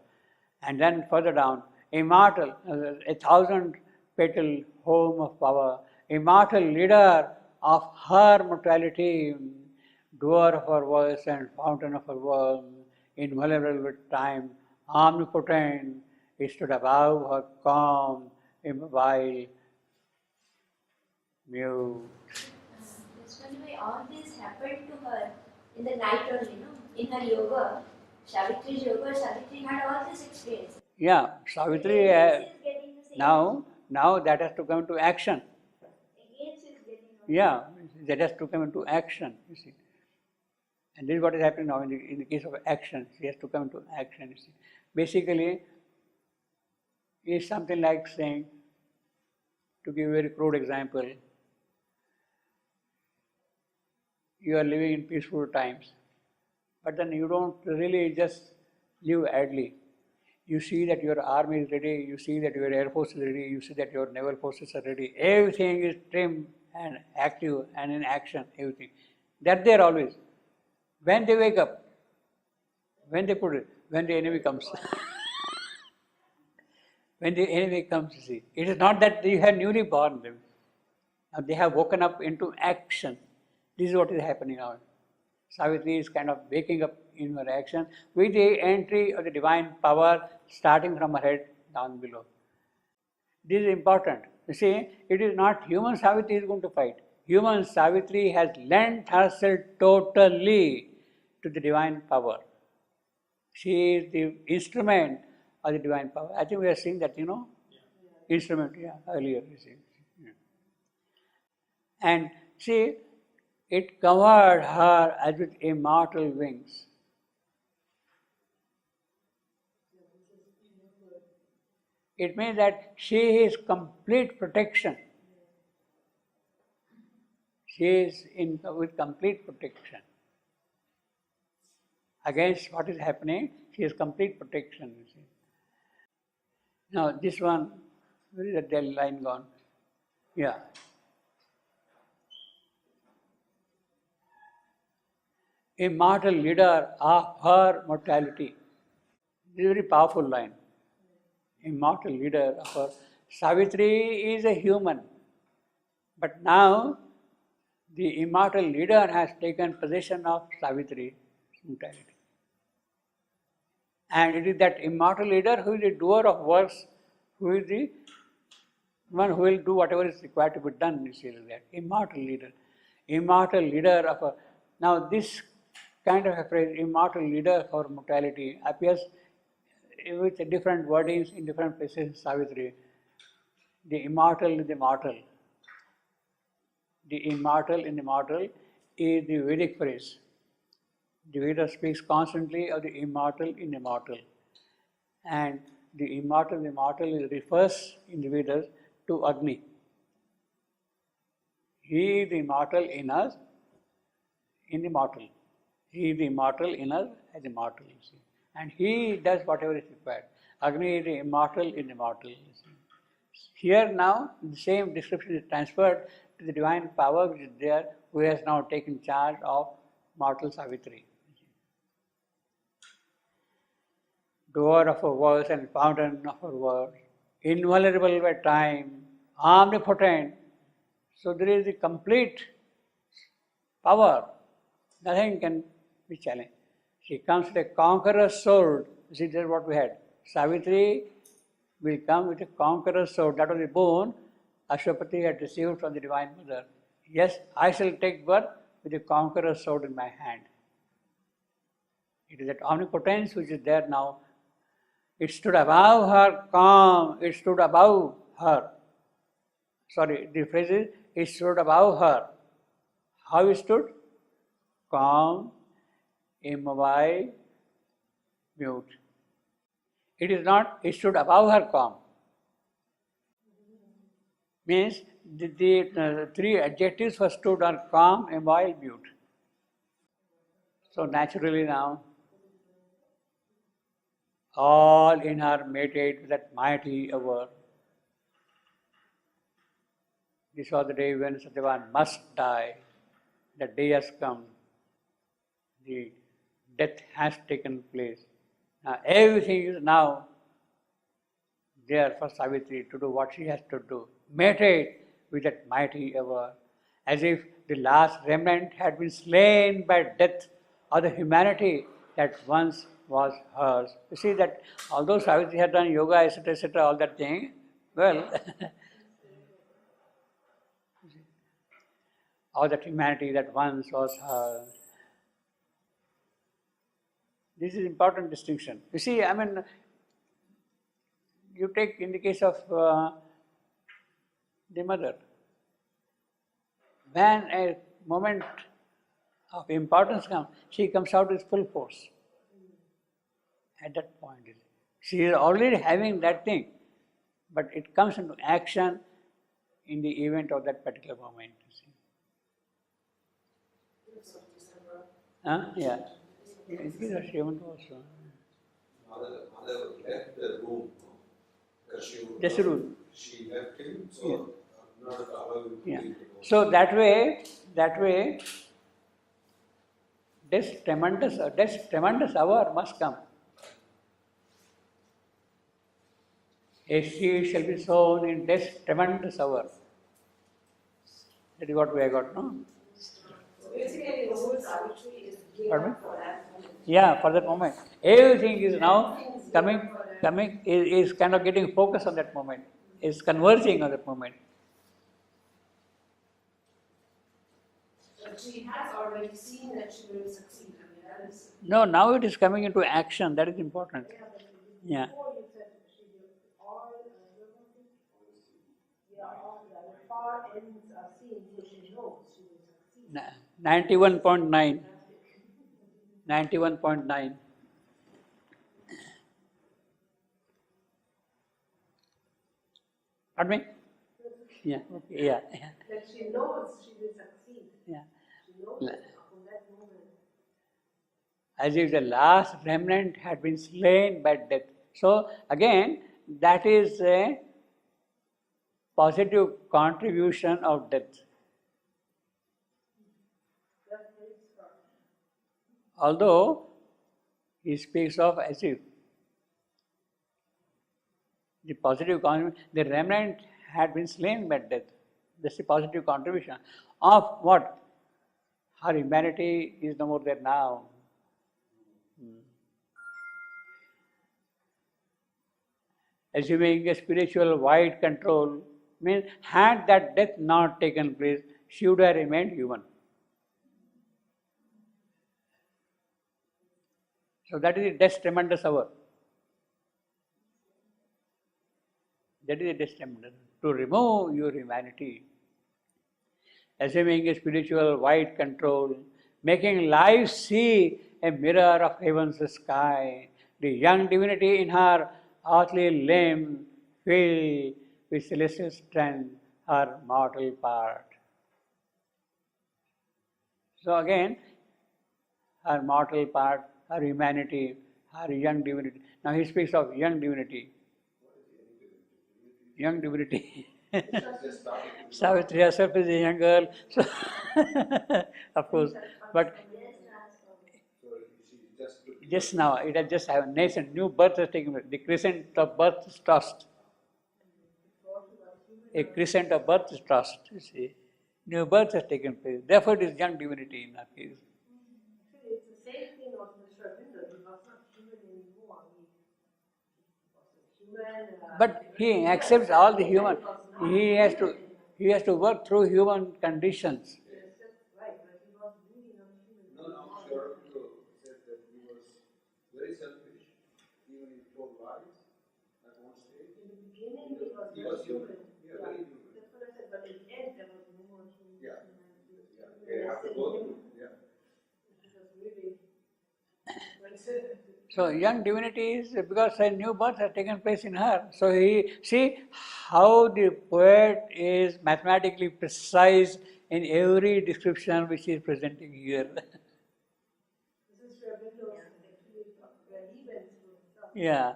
And then further down, immortal, 1,000-petal home of power, immortal leader of her mortality, doer of her voice and fountain of her world, invulnerable with time, omnipotent, he stood above her calm, immobile, mute. That's why all this happened to her in the night only, in her yoga. Savitri's yoga, Savitri had all this experience. Yeah, Savitri, Again, she is getting the same. now that has to come into action. Again, she is getting all Yeah, that has to come into action, you see. And this is what is happening now in the case of action. She has to come into action, you see. Basically, it's something like saying, to give a very crude example, you are living in peaceful times, but then you don't really just live idly. You see that your army is ready, you see that your air force is ready, you see that your naval forces are ready. Everything is trim and active and in action, everything. They're there always. When they wake up, when they put it, when the enemy comes. When the enemy comes, you see. It is not that you have newly born them. Now they have woken up into action. This is what is happening now. Savitri is kind of waking up in her action with the entry of the divine power starting from her head down below. This is important. You see, it is not human Savitri is going to fight. Human Savitri has lent herself totally to the divine power. She is the instrument of the divine power. I think we have seen that, instrument, earlier, you see. Yeah. And see, it covered her as with immortal wings. It means that she is complete protection. She is with complete protection. Against what is happening, she has complete protection, you see. Now this one, where is that dead line gone? Yeah. immortal leader of her mortality. This is a very powerful line. Immortal leader of her. Savitri is a human, but now the immortal leader has taken possession of Savitri's mortality. And it is that immortal leader who is the doer of works, who is the one who will do whatever is required to be done. You see that immortal leader of a. Now this kind of a phrase, immortal leader for mortality, appears with different wordings in different places in Savitri. The immortal is the mortal. The immortal in immortal is the Vedic phrase. The Veda speaks constantly of the immortal in immortal. And the immortal refers in the Vedas to Agni. He is the immortal in us, in the mortal. He is the immortal in us as immortal, you see. And he does whatever is required. Agni is the immortal in immortal, you see. Here now, the same description is transferred to the divine power which is there, who has now taken charge of mortal Savitri. Doer of her works and fountain of her works, invulnerable by time, omnipotent. So there is a complete power. Nothing can be challenged. She comes with a conqueror's sword. You see, that's what we had. Savitri will come with a conqueror's sword. That was the boon Ashwapati had received from the Divine Mother. Yes, I shall take birth with a conqueror's sword in my hand. It is that omnipotence which is there now. It stood above her calm, it stood above her. Sorry, the phrase is, it stood above her. How it stood? Calm, immobile, mute. It is not, it stood above her calm. Means the three adjectives were stood are calm, immobile, mute. So naturally now, all in her meditate with that mighty hour. This was the day when Satyavan must die. The day has come. The death has taken place. Now everything is now there for Savitri to do what she has to do. Meditate with that mighty hour, as if the last remnant had been slain by death of the humanity that once was hers. You see that although Savitri had done yoga, etc., all that thing, well, all that humanity that once was hers. This is important distinction. You see, I mean, you take in the case of the mother, when a moment of importance comes, she comes out with full force. At that point, she is already having that thing, but it comes into action in the event of that particular moment. Yeah. Shivan also. Mother left the room because she left him, so not allowing him to Yeah. leave the room. So that way, this tremendous hour must come. A seed shall be sown in this tremendous hour. That is what we have got, no? So basically, the whole Savitri is geared Pardon me? up for that moment. Yeah, for that moment. Everything is now coming, is kind of getting focused on that moment, is converging on that moment. But she has already seen that she will succeed. I mean, that is. No, now it is coming into action, that is important. Yeah. Before you said she will all, the far ends are seen, so she knows she will succeed. 91.9. 91.9. Pardon me? Yeah, okay, yeah. That she knows she will succeed. Yeah. She knows it from that moment. As if the last remnant had been slain by death. So again, that is a positive contribution of death. Although he speaks of as if the positive contribution, the remnant had been slain by death. That's the positive contribution of what? Her humanity is no more there now. Assuming a spiritual wide control means had that death not taken place, she would have remained human. So that is the death's tremendous hour. That is the death's tremendous. To remove your humanity, assuming a spiritual wide control, making life see a mirror of heaven's sky, the young divinity in her earthly limb filled with celestial strength her mortal part. So again, her mortal part, her humanity, her young divinity. Now he speaks of young divinity. Young divinity. Savitri herself is a young girl, so of course, but just now it has just happened. Nascent, new birth has taken place. The crescent of birth is tossed. A crescent of birth is tossed, you see. New birth has taken place. Therefore, it is young divinity in our case. It's the same thing of Mr. Arvindo. He was not human anymore. He was human. But he accepts all the human. He has to work through human conditions. Right, but he was really not human. No, Sri Aurobindo said that he was very selfish, even he told lies at one stage. In the beginning, He he was was human. human. Yeah, very human. That's what I said, but in the end, there was no more human. Yeah. humanity. They have to go through. Yeah. It was really. So young divinity is because a new birth has taken place in her. So he see how the poet is mathematically precise in every description which he is presenting here. This is Sri Aurobindo actually where he went through himself. Yeah.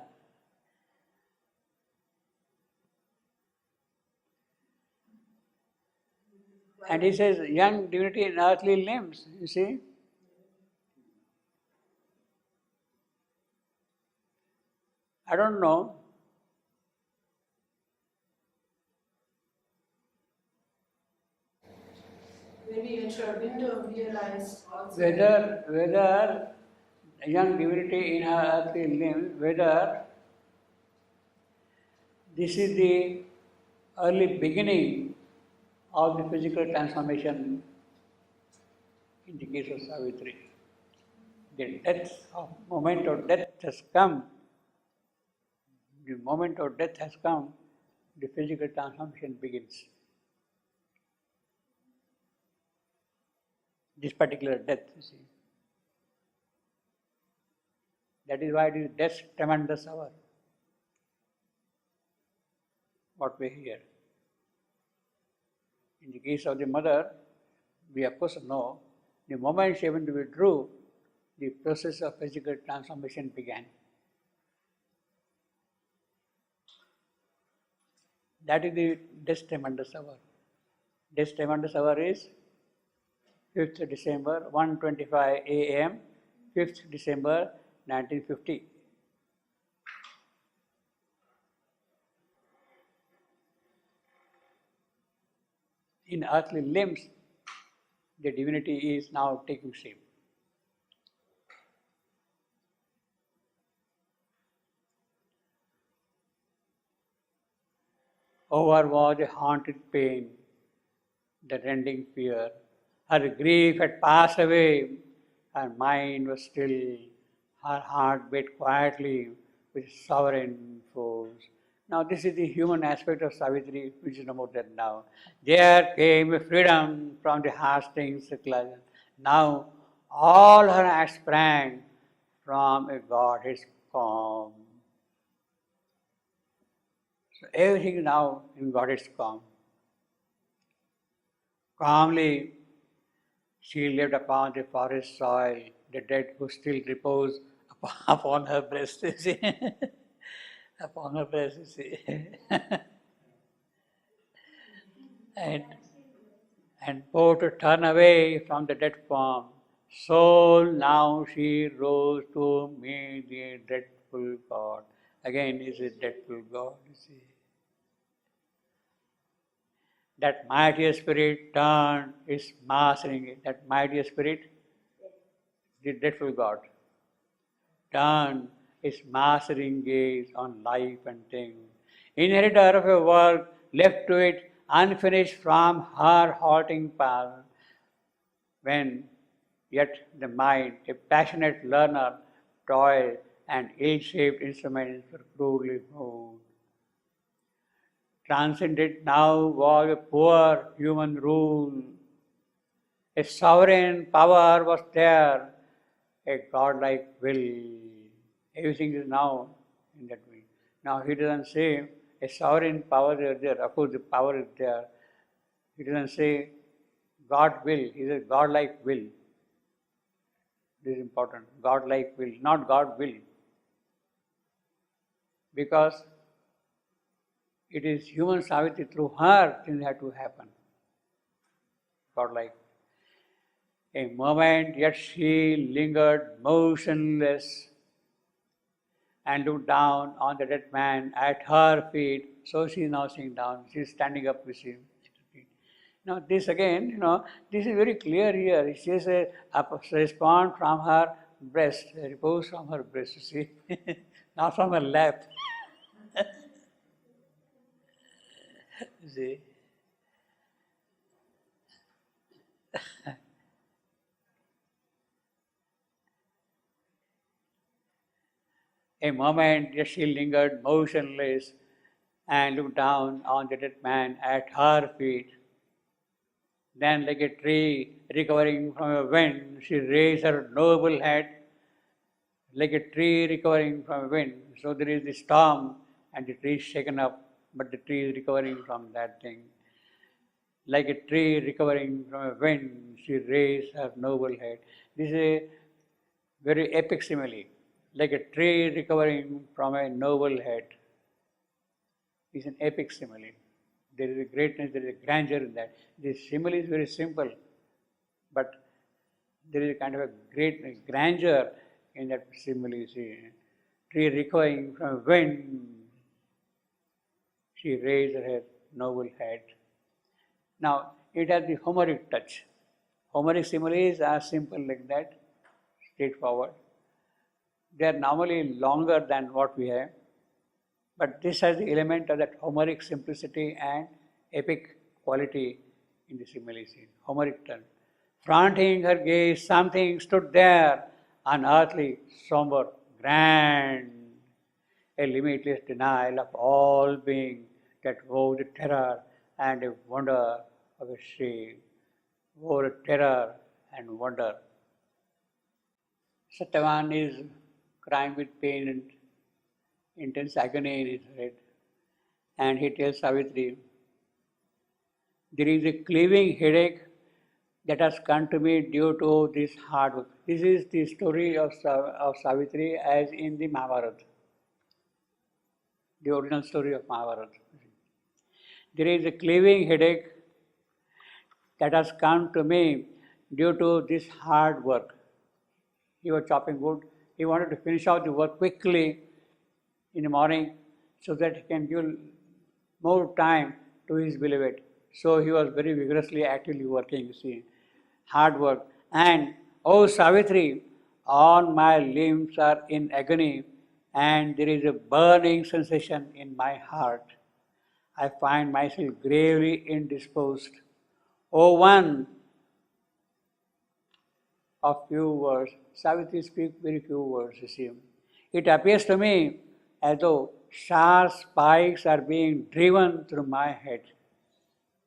And he says young divinity in earthly limbs, you see. I don't know Maybe when Sri Aurobindo realized also whether young divinity in her earthly limbs, whether this is the early beginning of the physical transformation in the case of Savitri. The moment of death has come. The moment of death has come, the physical transformation begins. This particular death, you see. That is why it is death's tremendous hour. What we hear. In the case of the mother, we of course know the moment she even withdrew, the process of physical transformation began. That is the death's tremendous hour. Death's tremendous hour is 5th December, 1:25 a.m., 5th December 1950. In earthly limbs, the divinity is now taking shape. Over was a haunted pain, the rending fear. Her grief had passed away, her mind was still, her heart beat quietly with sovereign force. Now this is the human aspect of Savitri, which is no more than now. There came a freedom from the harsh things secularization. Now all her acts sprang from a Godhead's calm. So everything now in Godhead's calm. Calmly she lived upon the forest soil, the dead who still repose upon her breast, you see. Upon her breast, you see. and for to turn away from the dead form, Soul, now she rose to meet the dreadful God. Again, is a dreadful God, you see. That mighty spirit turned is mastering it. That mighty spirit, the dreadful God, turned his mastering gaze on life and things. Inheritor of a world left to it unfinished from her halting path, when yet the mind, a passionate learner, toiled and ill-shaped instruments were crudely moved. Transcendent now was a poor human rule. A sovereign power was there, a godlike will. Everything is now in that way. Now he doesn't say a sovereign power is there. Of course, the power is there. He doesn't say God will. He says godlike will. This is important. God-like will, not God will. Because it is human Savitri, through her things have to happen. God-like. A moment, yet she lingered motionless and looked down on the dead man at her feet. So she is now sitting down. She is standing up with him. Now this again, this is very clear here. It says a response from her breast, a repose from her breast, you see, not from her lap. You see. A moment, yet she lingered motionless and looked down on the dead man at her feet. Then, like a tree recovering from a wind, she raised her noble head, like a tree recovering from a wind. So there is the storm and the tree is shaken up, but the tree is recovering from that thing. Like a tree recovering from a wind, she raised her noble head. This is a very epic simile. Like a tree recovering from a noble head. It's an epic simile. There is a greatness, there is a grandeur in that. The simile is very simple, but there is a kind of a great grandeur in that simile. You see, tree recovering from wind, she raised her noble head. Now, it has the Homeric touch. Homeric similes are simple like that, straightforward. They are normally longer than what we have. But this has the element of that Homeric simplicity and epic quality in the simile. Homeric turn. Fronting her gaze, something stood there, unearthly, somber, grand, a limitless denial of all being that wore the terror and a wonder of a shame, wore a terror and wonder. Satyavan is crying with pain and intense agony in his head. And he tells Savitri, there is a cleaving headache that has come to me due to this hard work. This is the story of Savitri as in the Mahabharata, the original story of Mahabharata. There is a cleaving headache that has come to me due to this hard work. He was chopping wood. He wanted to finish out the work quickly in the morning so that he can give more time to his beloved. So he was very vigorously, actively working, you see. Hard work. And, oh Savitri, all my limbs are in agony and there is a burning sensation in my heart. I find myself gravely indisposed. Oh, one of few words. Savitri speaks very few words, you see. It appears to me as though sharp spikes are being driven through my head.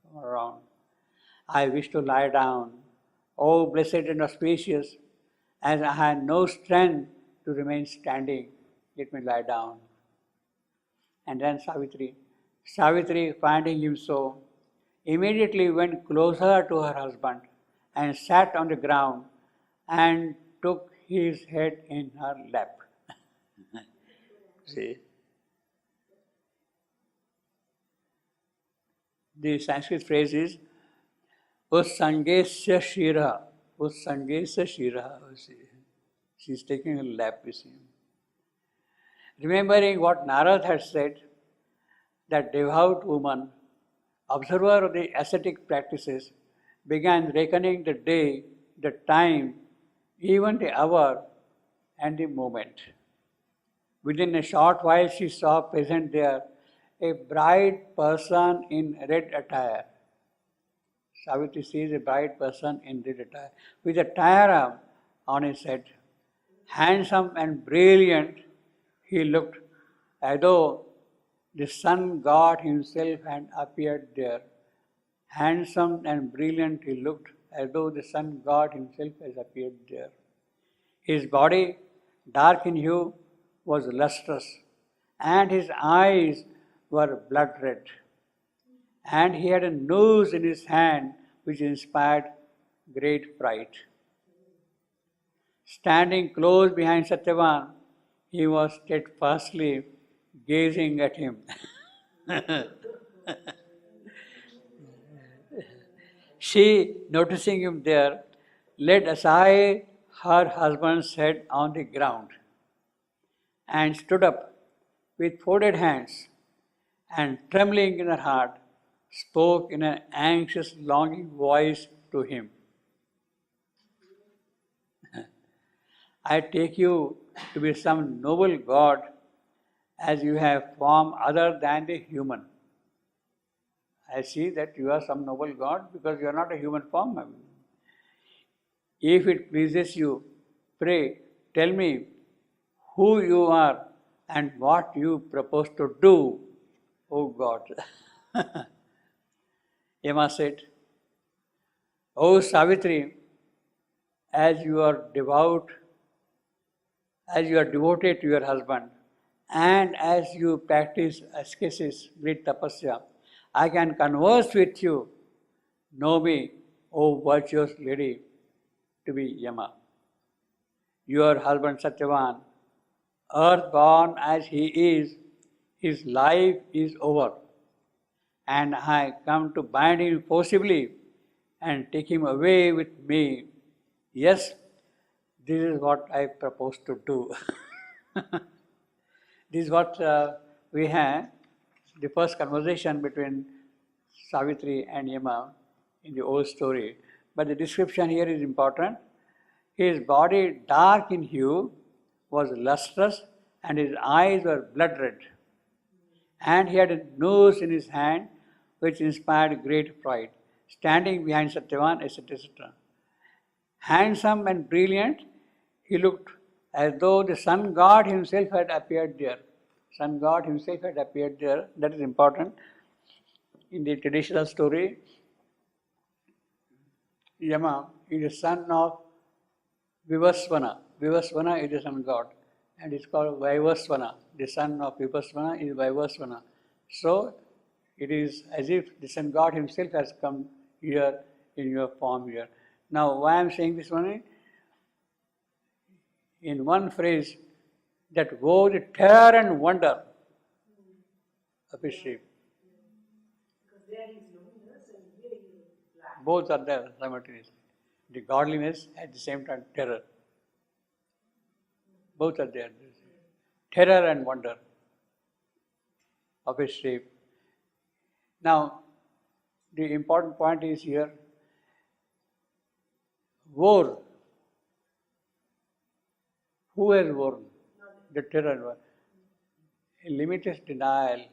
Come around. I wish to lie down. Oh, blessed and auspicious, as I had no strength to remain standing, let me lie down. And then Savitri, finding him so, immediately went closer to her husband and sat on the ground and took his head in her lap. See? The Sanskrit phrase is Ussangesya Shira. Us sange se shira. She is taking a lap with him. Remembering what Narad had said, that devout woman, observer of the ascetic practices, began reckoning the day, the time, even the hour and the moment. Within a short while, she saw present there a bright person in red attire. Savitri sees a bright person in red attire, with a tiara on his head. Handsome and brilliant, he looked as though the sun god himself had appeared there. Handsome and brilliant, he looked as though the sun god himself has appeared there. His body, dark in hue, was lustrous, and his eyes were blood red. And he had a noose in his hand which inspired great fright. Standing close behind Satyavan, he was steadfastly gazing at him. She, noticing him there, laid aside her husband's head on the ground and stood up with folded hands and, trembling in her heart, spoke in an anxious, longing voice to him. I take you to be some noble god, as you have form other than the human. I see that you are some noble god because you are not a human form. If it pleases you, pray, tell me who you are and what you propose to do, O God. Yama said, O Savitri, as you are devoted to your husband, and as you practice ascesis, great tapasya, I can converse with you. Know me, O virtuous lady, to be Yama. Your husband Satyavan, earth-born as he is, his life is over, and I come to bind him forcibly and take him away with me. Yes, this is what I propose to do. This is what we had, the first conversation between Savitri and Yama in the old story. But the description here is important. His body, dark in hue, was lustrous and his eyes were blood red. And he had a noose in his hand which inspired great pride, standing behind Satyavan, etc., etc. Handsome and brilliant, he looked as though the sun god himself had appeared there. Sun god himself had appeared there. That is important. In the traditional story, Yama is the son of Vivasvana. Vivasvana is the sun god, and it's called Vaivasvana. The son of Vivasvana is Vaivasvana. So, it is as if the sun god himself has come here in your form here. Now, why I am saying this one? In one phrase, that woe, the terror and wonder of his shape. Because there is loneliness and here is black. Both are there simultaneously. The godliness at the same time terror. Both are there. Terror and wonder of his shape. Now, the important point is here, war. Who has worn? The terror one. A limitless denial.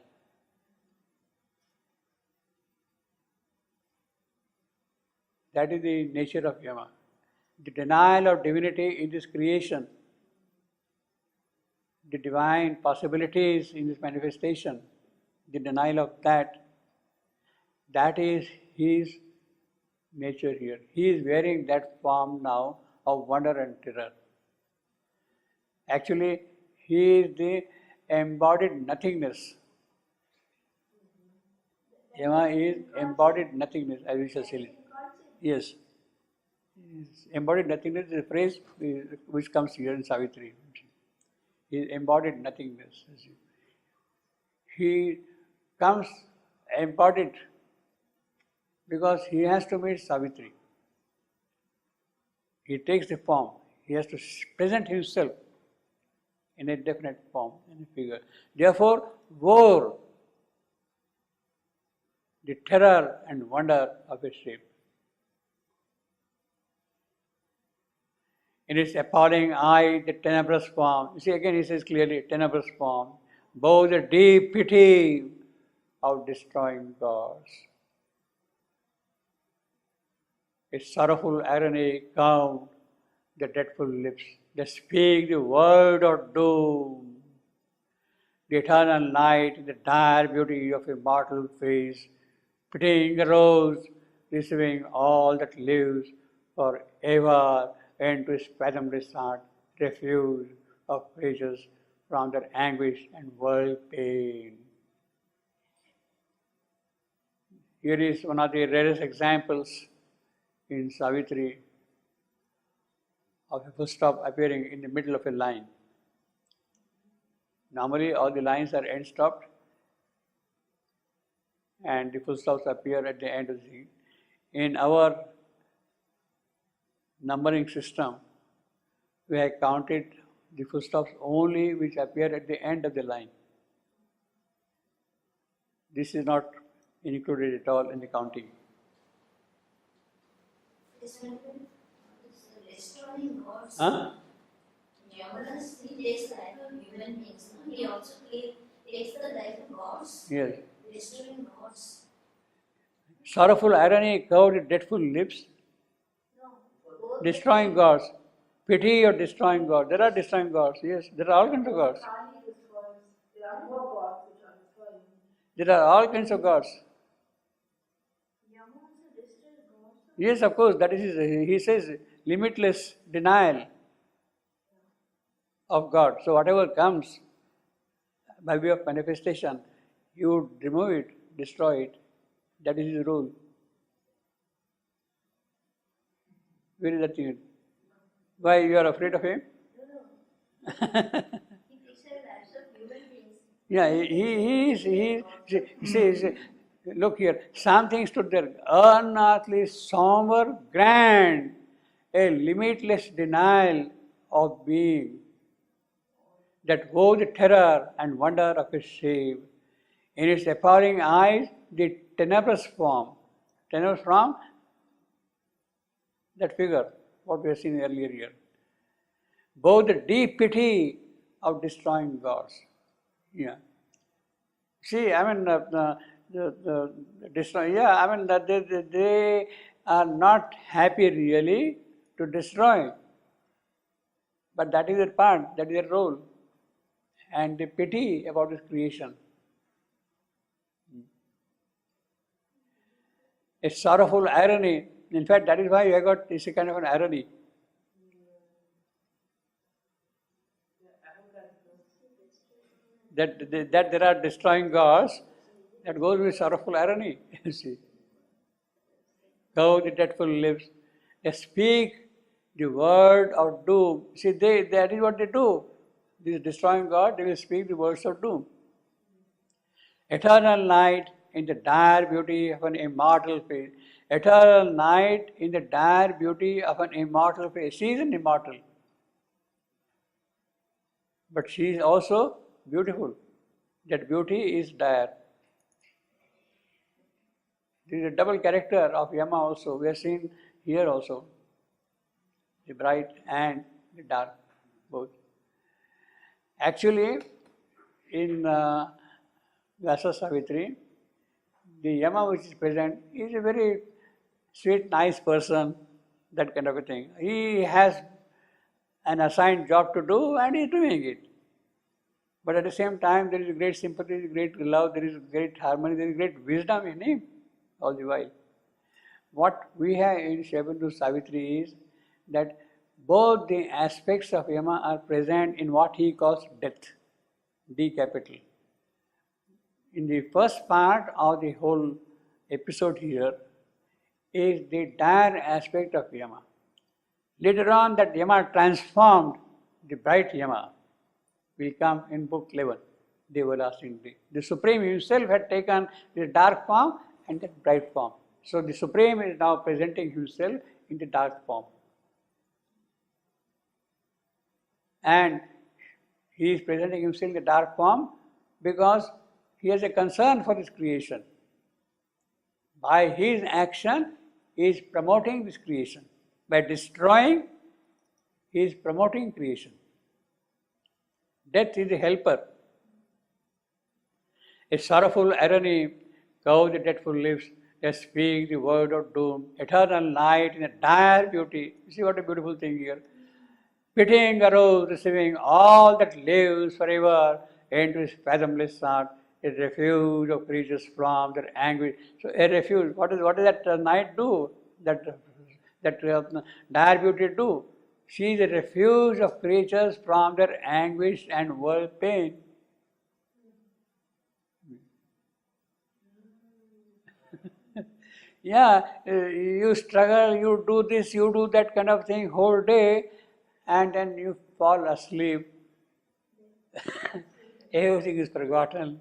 That is the nature of Yama. The denial of divinity in this creation, the divine possibilities in this manifestation, the denial of that is his nature here. He is wearing that form now of wonder and terror. Actually, he is the embodied nothingness. Yama is embodied nothingness, as we shall say. Yes. Embodied nothingness is a phrase which comes here in Savitri. He is embodied nothingness. He comes embodied because he has to meet Savitri. he takes the form. He has to present himself in a definite form, in a figure. Therefore, woe, the terror and wonder of a shape. In its appalling eye, the tenebrous form. You see, again he says clearly, tenebrous form. Both the deep pity of destroying gods. Its sorrowful irony curved the dreadful lips that speak the word of doom. The eternal night, the dire beauty of a mortal face, pitying a rose, receiving all that lives forever into its fathomless heart, refuge of creatures from their anguish and world pain. Here is one of the rarest examples in Savitri of a full stop appearing in the middle of a line. Normally all the lines are end stopped and the full stops appear at the end of the scene. In our numbering system, we have counted the full stops only which appear at the end of the line. This is not included at all in the counting. Destroying gods. Huh? Yamanas, he takes the life of human beings. No? He also takes the life of gods. Yes. Destroying gods. Sorrowful irony curved the dreadful lips. No. Destroying gods. Pity or destroying gods. There are destroying gods. Yes, there are all kinds of gods. Kali destroys. There are more gods which are destroying. There are all kinds of gods. Yama also destroys gods. Yes, of course. That is, he says, limitless denial of God. So whatever comes by way of manifestation, you remove it, destroy it. That is his rule. Where is that thing? Why you are afraid of him? No. He takes the lives of human beings. Yeah, he says, look here, something stood there, unearthly, somber, grand, a limitless denial of being, that woe the terror and wonder of its shape. In its appalling eyes, the tenebrous form, that figure, what we have seen earlier here. Both the deep pity of destroying gods. Yeah. See, I mean, they are not happy really to destroy. But that is their part, that is their role. And they pity about this creation. A sorrowful irony. In fact, that is why you have got this kind of an irony. That there are destroying gods, that goes with sorrowful irony. You see. How the dreadful lips, they speak the word of doom. See, that is what they do. These destroying God, they will speak the words of doom. Eternal night in the dire beauty of an immortal face. Eternal night in the dire beauty of an immortal face. She is an immortal. But she is also beautiful. That beauty is dire. There is a double character of Yama also. We have seen here also. The bright and the dark, both. Actually, in Vyasa Savitri, the Yama which is present is a very sweet, nice person, that kind of a thing. He has an assigned job to do and he is doing it. But at the same time, there is great sympathy, great love, there is great harmony, there is great wisdom in him all the while. What we have in Shravantu Savitri is that both the aspects of Yama are present in what he calls death, D capital. In the first part of the whole episode here is the dire aspect of Yama. Later on, that Yama transformed, the bright Yama, will come in book 11, the everlasting day. The Supreme himself had taken the dark form and the bright form. So the Supreme is now presenting himself in the dark form. and he is presenting himself in the dark form because he has a concern for this creation. By his action, he is promoting this creation. By destroying, he is promoting creation. Death is a helper. A sorrowful irony covers the deathful lips that speak the word of doom. Eternal night in a dire beauty. You see what a beautiful thing here. Pitying a rose receiving all that lives forever into his fathomless heart, a refuge of creatures from their anguish. So a refuge. What does that night do? That dire beauty do? She is a refuge of creatures from their anguish and world pain. Yeah, you struggle, you do this, you do that kind of thing whole day, and then you fall asleep. Everything is forgotten.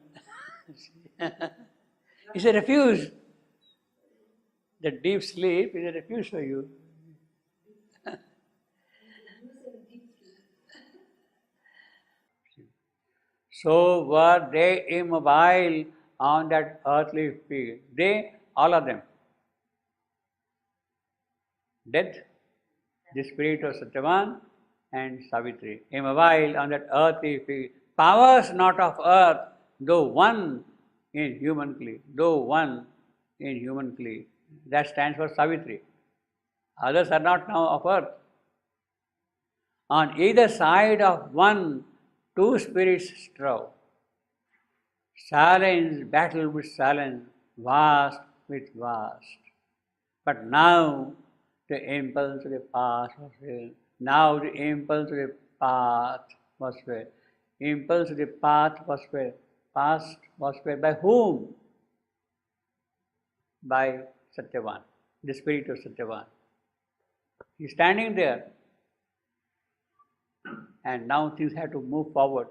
It's a refuge. The deep sleep is a refuge for you. So were they immobile on that earthly field. They, all of them. Death, the spirit of Satyavan and Savitri, immobile on that earthly field. Powers not of earth, though one in human clay, That stands for Savitri. Others are not now of earth. On either side of one, two spirits strove. Silence battled with silence, vast with vast. But now the impulse of the past was felt. Now the impulse of the path was felt. Impulse of the path was felt. Past was felt by whom? By Satyavan, the spirit of Satyavan. He is standing there. And now things have to move forward.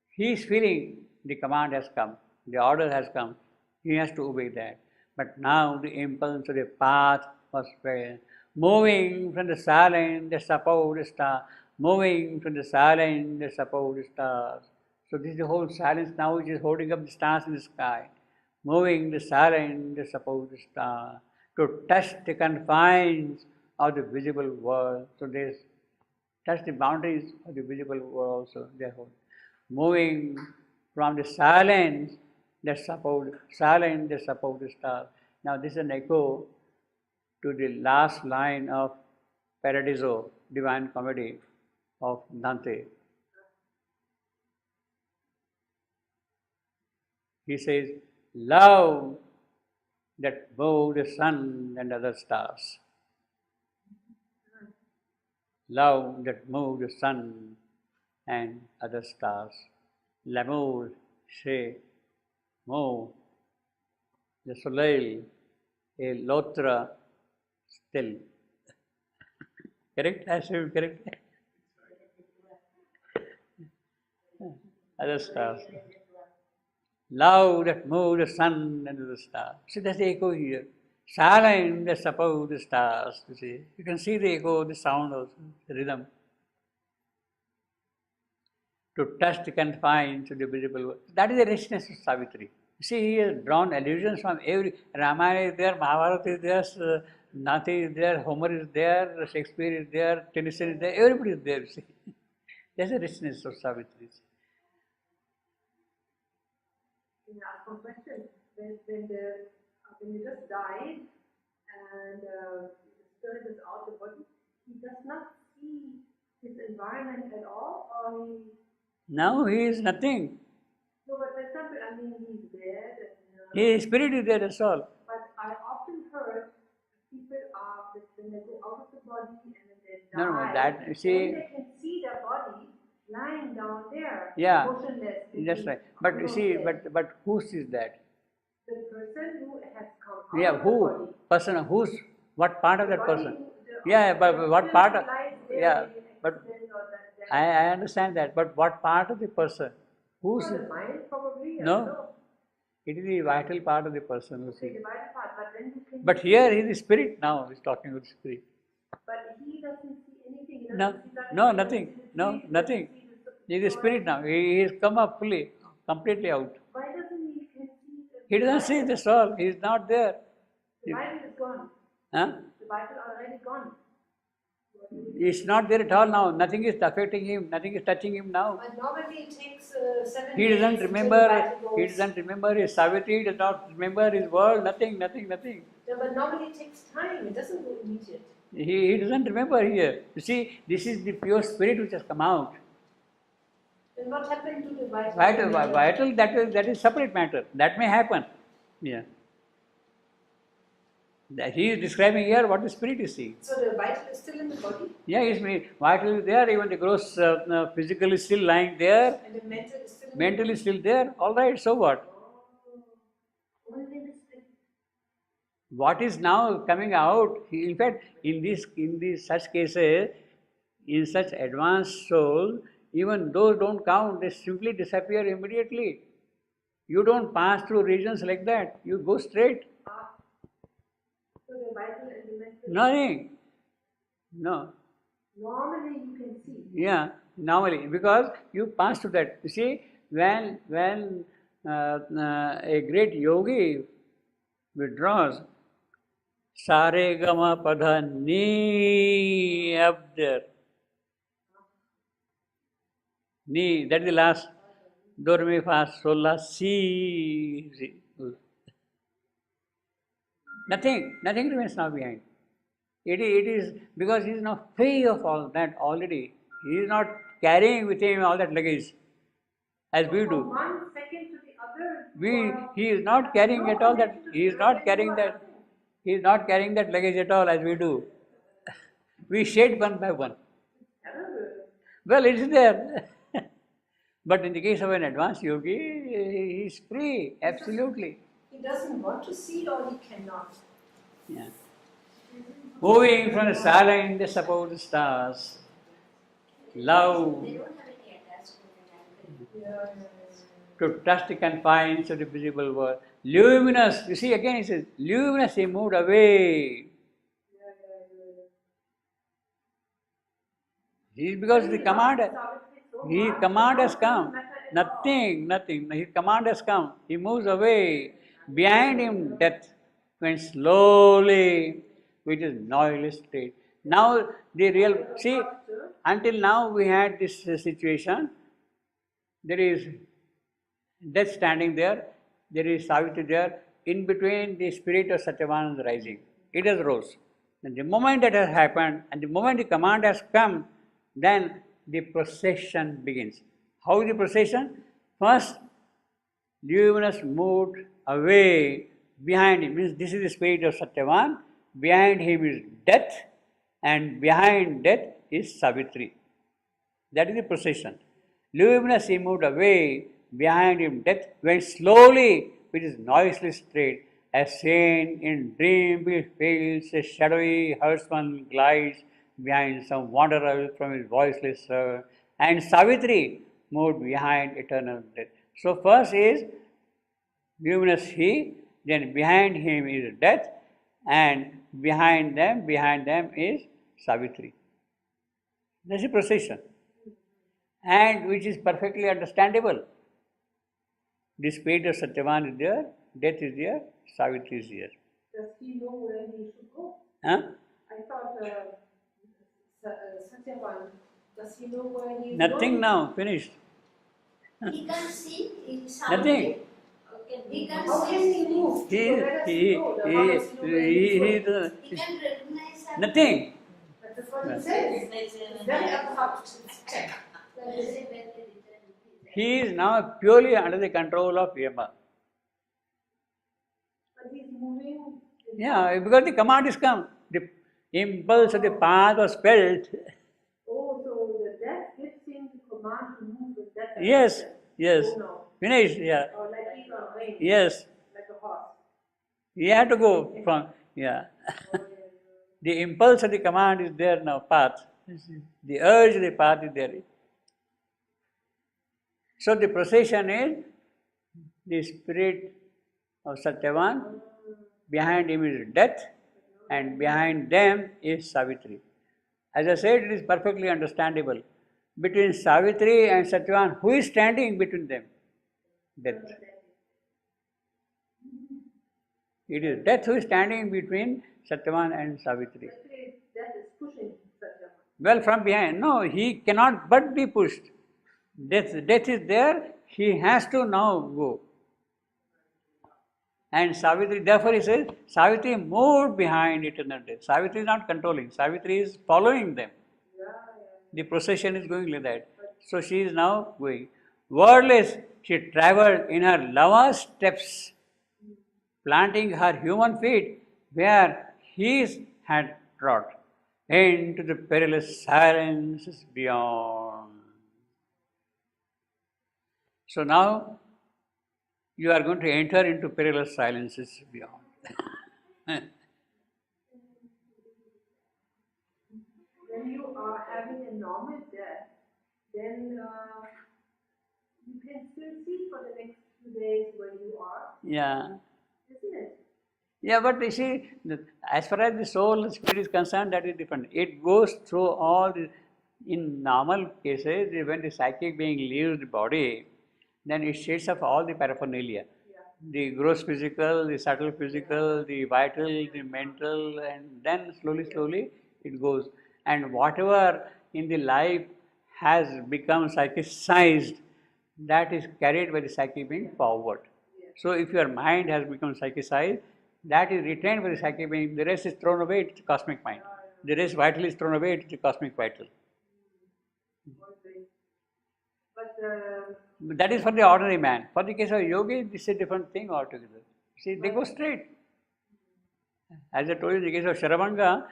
He is feeling the command has come, the order has come. He has to obey that. But now the impulse of the path was felt. Moving from the silent, the supposed star. Moving from the silent, the supposed stars. So this is the whole silence now which is holding up the stars in the sky. Moving the silent, the supposed star. To touch the confines of the visible world. So there's touch the boundaries of the visible world also, therefore. Moving from the silence, the supposed star. Now this is an echo to the last line of Paradiso, Divine Comedy of Dante. He says, love that moved the sun and other stars. Love that moved the sun and other stars. L'amour, c'est move le soleil et l'autre still. Correct? I said correct? Other stars. Love that moved the sun and other stars. See, that's the echo here. Silent, the supposed stars, you see. You can see the echo, the sound also, the rhythm. To touch the confines of the visible world. That is the richness of Savitri. You see, he has drawn allusions from every. Ramayana is there, Mahabharata is there, Nati is there, Homer is there, Shakespeare is there, Tennyson is there, everybody is there, you see. That's the richness of Savitri. Can I ask one question? When he just died and the spirit is out of the body, he does not see his environment at all, or he. No, he is nothing. No, but for example, I mean, he's dead. His spirit is there, that's all. But I often heard people are, when they go out of the body and then they die, No, that, you see. then they can see their body lying down there, Yeah, motionless. that's right. But you see, but who sees that? The person who has come out Yeah, of the who? body. Person, who's, what part of that Body, person? Yeah, but what part of, lies there, yeah, maybe an but accident or that. I understand that, but what part of the person? Who's, Or the mind probably, I No. don't know. it is the vital part of the person, you Okay, see. the vital part, but then you can But here he is the spirit now, he's talking with spirit. But he doesn't see anything No, no, nothing. No, nothing. He is a spirit now. He is come up fully, completely out. Why doesn't he can see He doesn't see the soul. He is not there. the Bible is gone. Huh? The Bible already gone. He's not there at all now. Nothing is affecting him. Nothing is touching him now. But normally it takes 7 He days. doesn't till the remember. Bible He goes. doesn't remember his Savitri. He does not remember his world. Nothing. Yeah, but normally it takes time. It doesn't go immediate. He doesn't remember here. You see, this is the pure spirit which has come out. Then what happened to the vital? Vital. That is separate matter. That may happen. Yeah. He is describing here what the spirit is seeing. So the vital is still in the body, Yeah, it's vital is there. Even the gross physical is still lying there. and the mental is still in Mental is still there. All right. So what? Only the spirit. What is now coming out? In fact, in these such cases, in such advanced souls, even those don't count. They simply disappear immediately. You don't pass through regions like that. You go straight. So the Bible and the mental. Nothing. No. Normally you can see. Yeah. Normally, because you pass through that. You see, when a great yogi withdraws, Sare Gama Pada Ni up there. Ni, that is the last. Do, re, mi, fa, sol, la, si. Nothing remains now behind. It is because he is now free of all that already. He is not carrying with him all that luggage as we From do. 1 second to the other. He is not carrying at all that. He is not carrying that. He is not carrying that luggage at all as we do. We shed one by one. Well, it is there. But in the case of an advanced yogi, he is free, absolutely. He doesn't want to see or he cannot. Yeah. Moving from the silent in the supposed stars, love They don't have any attachment. to touch the confines of the visible world. Luminous, you see again it says, luminous, he moved away. He is because the command has come. Nothing. His command has come. He moves away. Behind him, death went slowly, which is noiseless state. Now the real, see, until now we had this situation. There is death standing there. There is Savitri there. In between, the spirit of Satyavan is rising. It has rose. And the moment that has happened, and the moment the command has come, then the procession begins. How is the procession? First, luminous moved away. Behind him, means this is the spirit of Satyavan. Behind him is death, and behind death is Savitri. That is the procession. Luminous he moved away. Behind him death went slowly, which is noiseless straight, as seen in dream fields, a shadowy herdsman glides behind some wanderer from his voiceless servant, and Savitri moved behind eternal death. So first is luminous he, then behind him is death, and behind them is Savitri. That's the procession, and which is perfectly understandable. The spirit of Satyavan is there, death is there, Savitri is there. Does he know where he should go? Huh? I thought Satyavan, does he know where he is Nothing going? now, finished. He can't see. He's Nothing. Okay. He can't How can see. he move? He Where does he go? How does he know where he is going? He can recognize something. nothing. But that's what he says. It's very abstract. Like, is it when they return? He is now purely under the control of Yama. But he's moving. Yeah, because the command is come. The impulse of the path was felt. Oh, so the death gives him the command to move with that. Yes, yes. Oh, no. Finished, yeah. Or like he's on rain. Yes. Like a horse. He had to go from, yeah. The impulse of the command is there now, path. The urge of the path is there. So the procession is the spirit of Satyavan, behind him is death, and behind them is Savitri. As I said, it is perfectly understandable. Between Savitri and Satyavan, who is standing between them? Death. It is death who is standing between Satyavan and Savitri. Death is pushing Satyavan. Well, from behind. No, he cannot but be pushed. Death is there, he has to now go. And Savitri, therefore he says, Savitri moved behind eternal death. Savitri is not controlling, Savitri is following them. The procession is going like that. So she is now going. Wordless, she travelled in her lover's steps, planting her human feet where his had trod, into the perilous silences beyond. So now you are going to enter into perilous silences beyond. When you are having a normal death, then you can still see for the next few days where you are, Yeah. isn't it? Yeah, but you see, as far as the soul spirit is concerned, that is different. It goes through all the, in normal cases, when the psychic being leaves the body, then it shades off all the paraphernalia. The gross physical, the subtle physical, the vital, the mental, and then slowly it goes. And whatever in the life has become psychicized, that is carried by the psychic being forward. So if your mind has become psychicized, that is retained by the psychic being, the rest is thrown away to the cosmic mind. The rest vital is thrown away to the cosmic vital. But That is for the ordinary man. For the case of yogi, this is a different thing altogether. See, they go straight. As I told you, in the case of Sharavanga,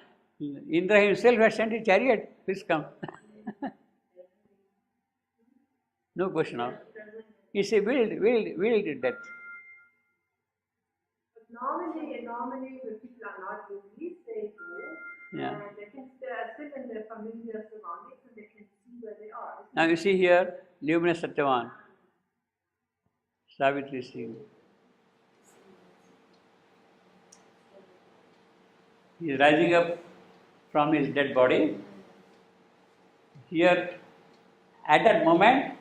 Indra himself has sent his chariot, please come. No question of. It's a willed death. normally when people are not yogis, they go Yeah. and they can sit in their familiar surroundings and they can see where they are. Now you see here, luminous Satyavan, Savitri Singh. He is rising up from his dead body. Here, at that moment,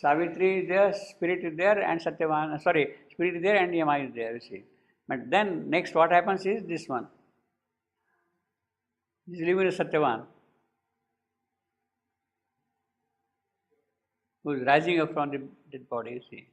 Savitri is there, spirit is there, and Satyavan, spirit is there and Yama is there, you see. But then, next what happens is this one. This is luminous Satyavan, who is rising up from the dead body, you see.